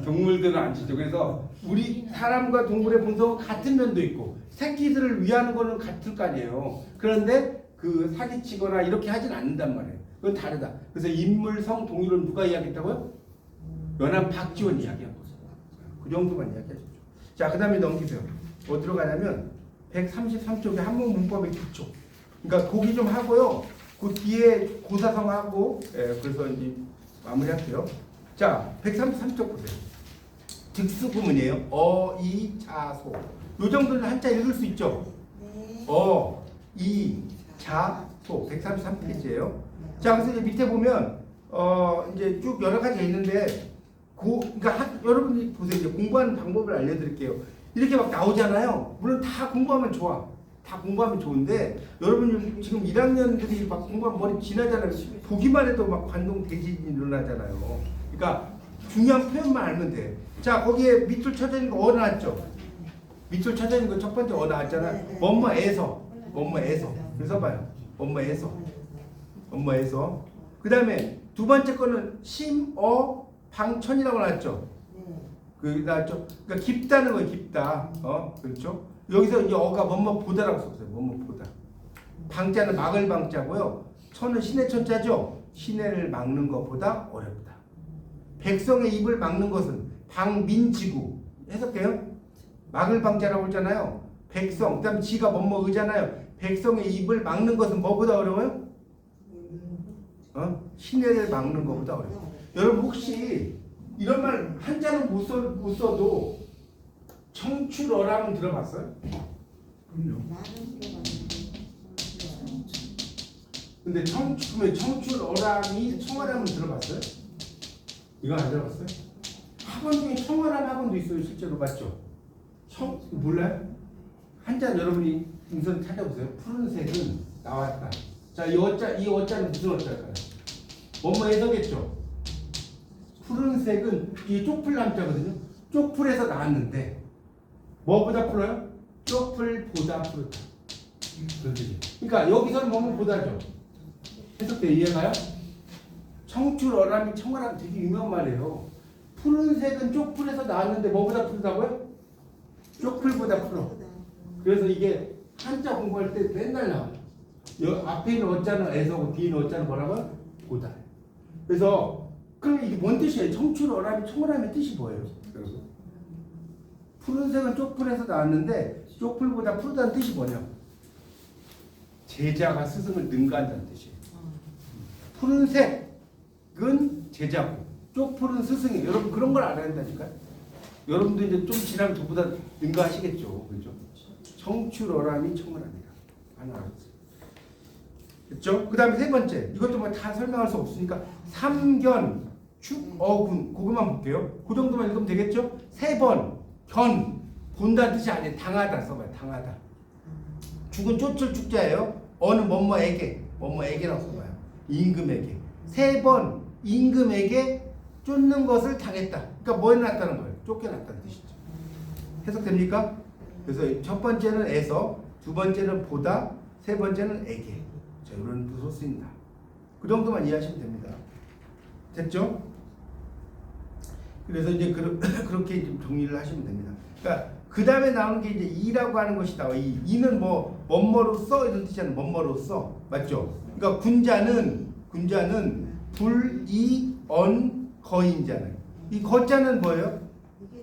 동물들은 안 치죠. 그래서 우리 사람과 동물의 본성은 같은 면도 있고 새끼들을 위하는 거는 같을 거 아니에요. 그런데 그 사기치거나 이렇게 하진 않는단 말이에요. 그건 다르다. 그래서 인물성 동의론 누가 이야기했다고요? 연암 박지원 이야기한 거죠. 그 정도만 이야기하십시오. 자, 그 다음에 넘기세요. 어디로 가냐면 133쪽에 한문 문법의 기초. 그러니까 고기 좀 하고요. 그 뒤에 고사성하고 그래서 이제 마무리할게요. 자, 133쪽 보세요. 득수구문이에요. 어, 이, 자, 소. 요 정도는 한자 읽을 수 있죠? 어, 이, 자, 소. 133페이지예요. 자, 그래서 이제 밑에 보면 이제 쭉 여러 가지 있는데 그러니까 여러분이 보세요. 이제 공부하는 방법을 알려드릴게요. 이렇게 막 나오잖아요. 물론 다 공부하면 좋아. 다 공부하면 좋은데 여러분 지금 1학년들이 막 공부하면 머리 지나잖아요. 보기만 해도 막 관동 대지진이 일어나잖아요. 그러니까 중요한 표현만 알면 돼. 자, 거기에 밑줄 쳐져 있는 거 나왔죠? 밑줄 쳐져 있는 거 첫 번째 나왔잖아. 뭐뭐에서. 그래서 봐요. 뭐뭐에서. 그 다음에 두 번째 거는 심어방천이라고 나왔죠? 그 나왔죠? 그러니까 깊다는 거예요. 깊다. 그렇죠? 여기서 이제 어가 뭐뭐 보다라고 썼어요. 뭐뭐 보다. 방자는 막을 방자고요. 천은 신의 천자죠. 시내를 막는 것보다 어렵다. 백성의 입을 막는 것은 방민지구. 해석해요? 막을 방자라고 했잖아요. 백성. 그다음 지가 뭐뭐 의잖아요. 백성의 입을 막는 것은 뭐보다 어려워요? 시내를 막는 것보다 어려워요. 여러분 혹시 이런 말 한자는 못 써도 청출어람은 들어봤어요? 그럼요. 근데 청출어람이 청어람은 들어봤어요? 이거 안 들어봤어요? 학원 중에 청어람 학원도 있어요. 실제로 맞죠? 몰라요? 한자 여러분이 우선 찾아보세요. 푸른색은 나왔다. 자, 이 어자는 무슨 어자일까요? 뭐뭐 해서겠죠. 푸른색은 이 쪽풀 남자거든요. 쪽풀에서 나왔는데 뭐보다 푸르요? 쪽풀보다 푸르다. 그런 뜻이에요. 그러니까 여기서는 뭐뭐 보다죠. 해석돼 이해가요? 청출 어람이 청어람 되게 유명한 말이에요. 푸른색은 쪽풀에서 나왔는데 뭐보다 푸르다고요? 쪽풀보다 푸르. 그래서 이게 한자 공부할 때 맨날 나와요. 앞에 있는 어자는 에서고 뒤에 있는 어자는 뭐라고요? 보다. 그래서 그럼 이게 뭔 뜻이에요? 청출 어람이 청어람의 뜻이 뭐예요? 여러분? 푸른색은 쪽풀에서 나왔는데 쪽풀보다 푸르다는 뜻이 뭐냐? 제자가 스승을 능가한다는 뜻이에요. 푸른색은 제자고 쪽풀은 스승이에요. 여러분 그런 걸 알아야 된다니까요. 여러분도 이제 좀 지나면 저보다 능가하시겠죠. 그렇죠? 청출어람이 청어람이다. 하나 알았어요. 됐죠? 그 다음에 세 번째. 이것도 뭐 다 설명할 수 없으니까 삼견, 축어군 그것만 볼게요. 그 정도만 읽으면 되겠죠? 세 번, 견, 본다는 뜻이 아니에요. 당하다 써봐요. 당하다. 죽은 쫓을 축자예요. 어느 뭐뭐에게라고 써봐요. 임금에게. 세 번 임금에게 쫓는 것을 당했다. 그러니까 뭐 해놨다는 거예요? 쫓겨났다는 뜻이죠. 해석됩니까? 그래서 첫 번째는 에서, 두 번째는 보다, 세 번째는 에게. 자, 이런 뜻으로 쓰인다. 그 정도만 이해하시면 됩니다. 됐죠? 그래서 이제 그렇게 좀 정리를 하시면 됩니다. 그러니까 그 다음에 나오는 게 이제 이라고 하는 것이 나와. 이는 뭐 뭐뭐로써 이런 뜻이잖아요. 뭐뭐로써 맞죠? 그러니까 군자는 불이언 거인자는 이 거자는 뭐예요?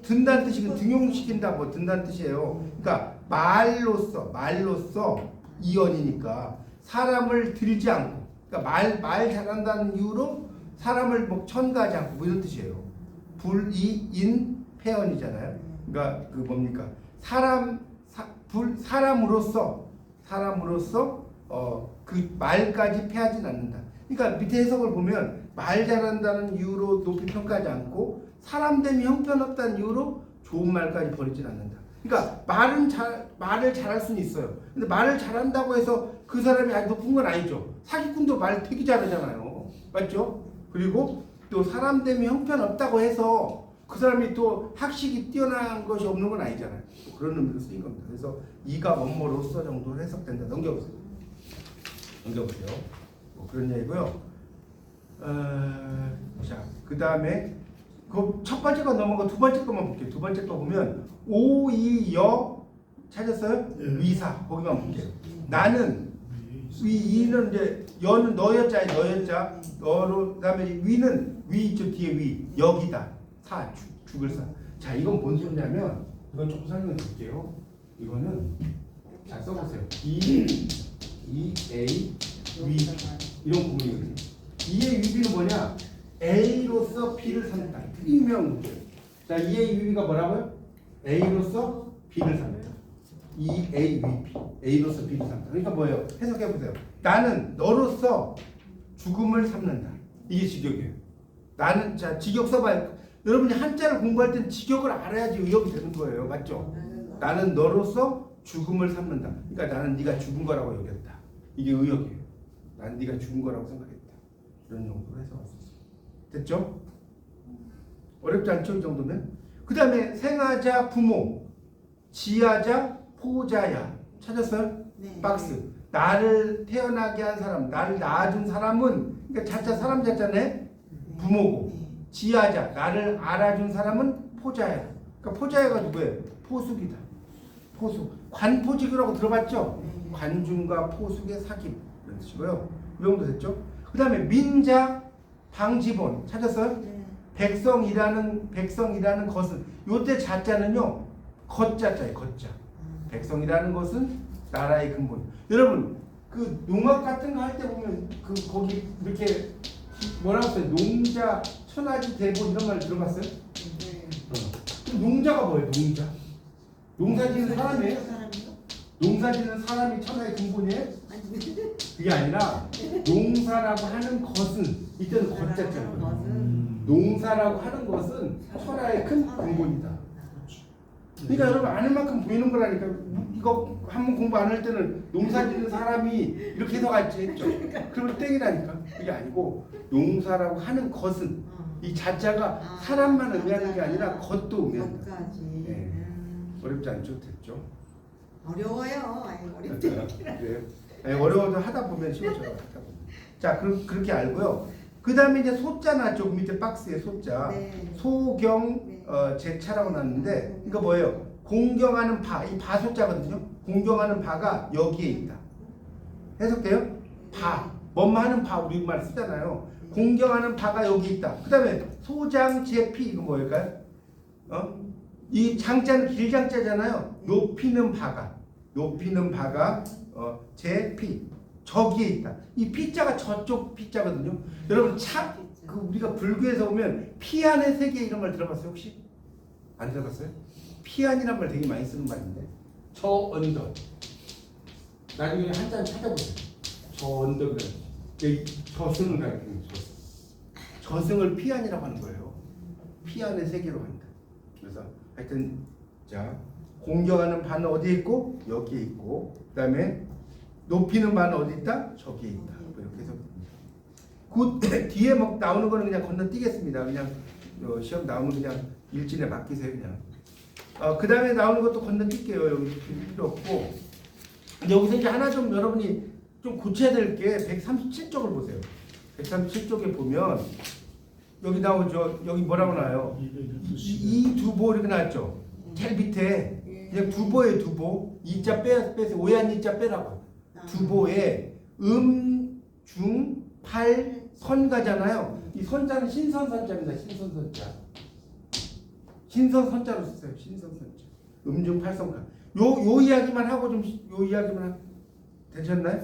든다는 뜻이고 등용시킨다 뭐 든다는 뜻이에요. 그러니까 말로써 이언이니까 사람을 들지 않고 그러니까 말 잘한다는 이유로 사람을 뭐 첨가하지 않고 뭐 이런 뜻이에요. 불이인 폐언이잖아요. 그러니까 그 뭡니까? 사람으로서 그 말까지 패하진 않는다. 그러니까 밑에 해석을 보면 말 잘한다는 이유로 높이 평가하지 않고 사람됨이 형편없다는 이유로 좋은 말까지 버리진 않는다. 그러니까 말을 잘할 수는 있어요. 근데 말을 잘한다고 해서 그 사람이 아주 높은 건 아니죠. 사기꾼도 말 되게 잘하잖아요. 맞죠? 그리고 또 사람됨이 형편없다고 해서 그 사람이 또 학식이 뛰어난 것이 없는 건 아니잖아요. 그런 의미로 쓰인 겁니다. 그래서 이가 뭐뭐로써 정도로 해석된다. 넘겨보세요. 뭐 그런 얘기고요. 자, 그 다음에 그 첫 번째 거 넘어가 두 번째 거만 볼게요. 두 번째 거 보면 오이여 찾았어요? 예. 위사 거기만 볼게요. 나는 이는 이제 여는 너였자 너로 그다음에 위는 위 있죠 뒤에 위 여기다 죽을 사. 자 이건 뭔 소리냐면 이건 조금 설명해 드릴게요. 이거는 잘 써보세요. A 위 이런 구문이거든요. E의 위비는 뭐냐? A로서 B를 삼다. 되게 유명한 문제예요. 자, E의 위비가 뭐라고요? A로서 B를 삼다. E, A, V, B. A로서 B를 삼다. 그러니까 뭐예요? 해석해보세요. 나는 너로서 죽음을 삼는다. 이게 직역이에요. 나는, 자, 직역 써봐요. 여러분이 한자를 공부할 땐 직역을 알아야지 의역이 되는 거예요. 맞죠? 나는 너로서 죽음을 삼는다. 그러니까 나는 네가 죽은 거라고 여겼다. 이게 의역이에요. 난 네가 죽은 거라고 생각했다. 이런 정도로 해서 왔었어요. 됐죠? 어렵지 않죠? 이 정도면? 그 다음에 생하자 부모, 지하자 포자야. 찾았어요? 네. 박스. 나를 태어나게 한 사람, 나를 낳아준 사람은 그러니까 자자 사람 자자네 부모고 지하자 나를 알아준 사람은 포자야. 그러니까 포자야가 누구예요? 포숙이다. 포숙. 관포직이라고 들어봤죠? 관중과 포숙의 사귐 이런 뜻이고요. 이 정도 됐죠? 그 다음에 민자 방지본 찾았어요? 네. 백성이라는 것은 요때 자자는요 겉자자예요. 겉자. 백성이라는 것은 나라의 근본. 여러분 그 농악 같은 거 할 때 보면 그 거기 이렇게 뭐라고 써요? 농자 천하지 대본 이런 말 들어봤어요? 그럼 농자가 뭐예요? 농자. 농사지는 사람이에요? 농사지는 사람이 천하의 근본이에요? 그게 아니라 농사라고 하는 것은 이때는 겉자잖아요. 농사라고 하는 것은 천하의 큰 근본이다. 그러니까 여러분 아는 만큼 보이는 거라니까 이거 한번 공부 안 할 때는 농사 짓는 사람이 이렇게 해서 갈지 했죠. 그러면 땡이라니까. 그게 아니고 농사라고 하는 것은 이 자자가 사람만 의미하는 게 아니라 것도 의미한다. 것까지. 네. 어렵지 않죠? 됐죠? 어려워요. 아니 어렵지. 그래요? 네, 어려워도 하다 보면 쉬워져요. 하다 보면. 자, 그렇게 알고요. 그 다음에 이제 소자 나죠. 밑에 박스에 소자. 네. 소경 네. 제차라고 나왔는데 이거 뭐예요? 공경하는 바, 이 바소자거든요. 공경하는 바가 여기에 있다. 해석돼요? 바, 뭐하는 바 우리말 쓰잖아요. 공경하는 바가 여기 있다. 그 다음에 소장 제피 이거 뭐일까요? 이 장자는 길장자잖아요. 높이는 바가 제피 저기에 있다. 이 피자가 저쪽 피자거든요. 여러분 그 우리가 불교에서 보면 피안의 세계 이런 말 들어봤어요 혹시? 안 들어봤어요? 피안이란 말 되게 많이 쓰는 말인데. 저 언덕. 나중에 한자 찾아보세요. 저 언덕은 저승을 가리키는 저승. 저승을 피안이라고 하는 거예요. 피안의 세계로 한다. 그래서 하여튼 자 공경하는 바는 어디에 있고 여기에 있고 그다음에 높이는 바는 어디 있다? 저기에 있다. 뭐 이렇게 해서 그 뒤에 막 나오는 거는 그냥 건너뛰겠습니다. 그냥 시험 나오면 그냥 일진에 맡기세요 그냥. 그 다음에 나오는 것도 건너뛸게요. 여기 필요 없고 여기서 이제 하나 좀 여러분이 좀 고쳐야 될 게 137쪽을 보세요. 137쪽에 보면 여기 나오죠. 여기 뭐라고 나와요? 이 두보 이렇게 나왔죠. 제일 밑에 그냥 두보에 두보 이자 빼서 오해한 이자 빼라고. 두보에 중, 팔, 선가잖아요. 이 선자는 신선선자입니다. 신선선자. 신선선자로 쓰세요. 신선선자. 중, 팔, 선가. 요 이야기만 하고 좀 요 이야기만 되셨나요?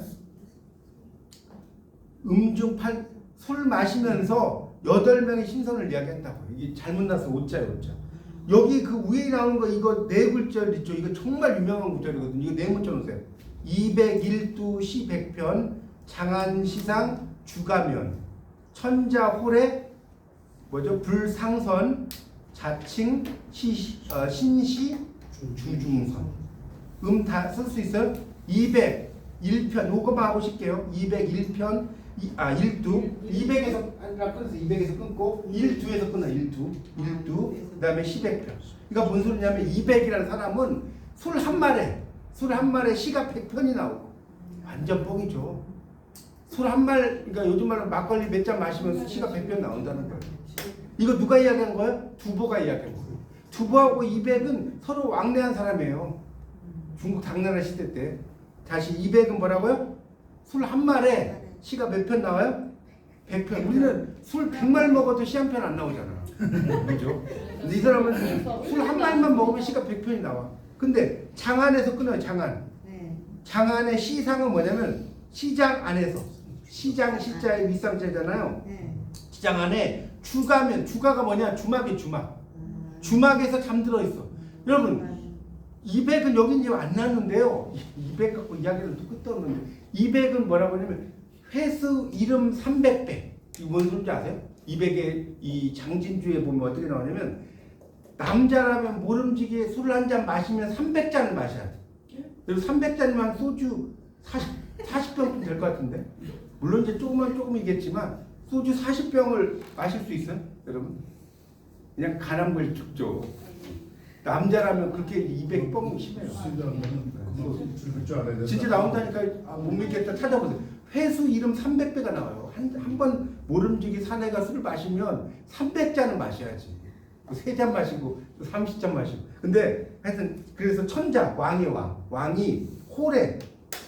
중, 팔, 술 마시면서 8명의 신선을 이야기한다고. 이게 잘못 나서 오자예요, 오자. 여기 그 위에 나오는 거 이거 네 글자를 있죠. 이거 정말 유명한 구절이거든요. 이거 네 문자 놓으세요. 201두 시백편 장안시상 주가면 천자홀의 뭐죠? 불상선 자칭 신시 주중선 다 쓸 수 있어요? 201편 요거만 하고 싶게요. 201편 1두 200에서 아니라 끊어서 200에서 끊고 1두에서 끊어 1두 그 다음에 10백편. 그러니까 뭔 소리냐면 200이라는 사람은 술 한 말에 시가 100편이 나오고 완전 뻥이죠. 술 한 말, 그러니까 요즘 말로 막걸리 몇 잔 마시면 시가 100편 나온다는 거예요. 이거 누가 이야기한 거예요? 두보가 이야기한 거예요. 두보하고 200은 서로 왕래한 사람이에요. 중국 당나라 시대 때. 다시 200은 뭐라고요? 술 한 말에 시가 몇 편 나와요? 100편. 우리는 술 100말 먹어도 시 한 편 안 나오잖아. 그죠? 근데 이 사람은 술 한 말만 먹으면 시가 100편이 나와. 근데 장안에서 끊어요. 장안. 장안의 시상은 뭐냐면 시장 안에서. 시장 시자의 윗상자잖아요. 시장 안에 주가면 주가가 뭐냐? 주막이 주막. 주막에서 잠들어 있어. 여러분 200은 여기 이제 안 나왔는데요. 200 갖고 이야기를 또 끝도 없는데 200은 뭐라고 하냐면 회수 이름 300배. 이거 뭔 소리인지 아세요? 200의 이 장진주에 보면 어떻게 나오냐면 남자라면 모름지기에 술을 한 잔 마시면 300잔을 마셔야 돼. 그리고 300잔이면 소주 40병쯤 될 것 같은데. 물론 이제 조금이겠지만 소주 40병을 마실 수 있어요? 여러분? 그냥 가난불 죽죠. 남자라면 그렇게 200뻥이 심해요. 진짜 나온다니까 못 믿겠다. 찾아보세요. 회수 이름 300배가 나와요. 한 번 모름지기 사내가 술을 마시면 300잔을 마셔야지. 3잔 마시고 30잔 마시고. 근데 하여튼 그래서 천자 왕의 왕이 홀에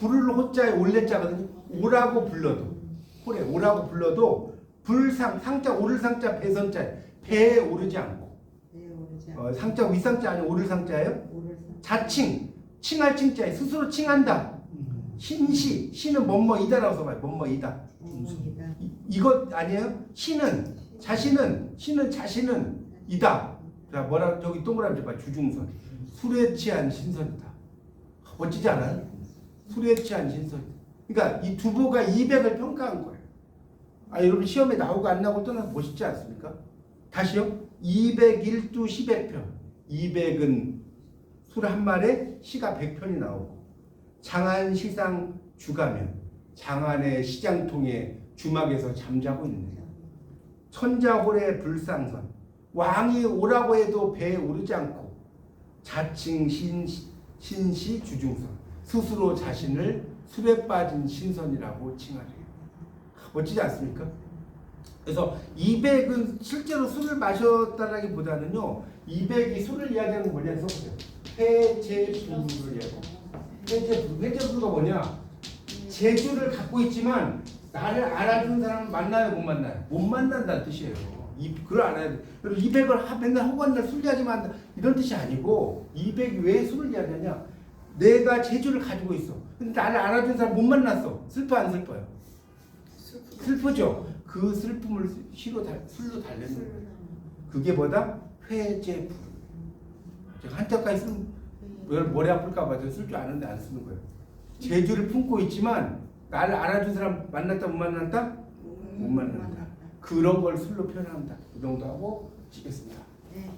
불을 호자에 올레자거든요. 오라고 불러도 홀에 오라고 불러도 불상 상자 오를 상자 배선자 배에 오르지 않고 상자 윗상자 아니고 오를 상자예요. 자칭 칭할 칭자에 스스로 칭한다. 신시 신은 뭐뭐이다라고 써봐요. 뭐뭐이다. 이것 아니에요? 신은 자신은 이다. 자 뭐라 저기 동그라미 봐. 주중선. 술에 취한 신선이다. 멋지지 않아요? 술에 취한 신선이다. 그러니까 이 두보가 200을 평가한 거예요. 여러분 시험에 나오고 안 나오고 떠나서 멋있지 않습니까? 다시요. 201두 10의 편. 200은 술 한 말에 시가 100편이 나오고 장안 시상 주가면 장안의 시장통에 주막에서 잠자고 있는 거예요. 천자홀의 불상선 왕이 오라고 해도 배에 오르지 않고 자칭 신시 주중선 스스로 자신을 술에 빠진 신선이라고 칭하래요. 멋지지 않습니까? 그래서 200은 실제로 술을 마셨다라기보다는요 200이 술을 이야기하는 건 뭐냐 써보세요. 회제부를 이야기해요. 회제부가 뭐냐? 재주를 갖고 있지만 나를 알아주는 사람을 만나요 못 만나요? 못 만난다는 뜻이에요. 그걸 알아야 돼. 그리고 200을 맨날 허구한 날 술 이야기만 한다 이런 뜻이 아니고 200이 왜 술을 이야기하냐? 내가 재주를 가지고 있어. 근데 나를 알아주는 사람 못 만났어. 슬퍼 안 슬퍼요? 슬프죠. 그 슬픔을 술로 달래는 거예요. 그게 뭐다? 회제부. 제가 한자까지 쓰면 머리 아플까 봐 쓸 줄 아는데 안 쓰는 거예요. 재주를 품고 있지만 나를 알아준 사람 만났다 못 만났다? 못 만난다. 그런 걸 술로 표현한다. 이 정도 하고 치겠습니다. 네.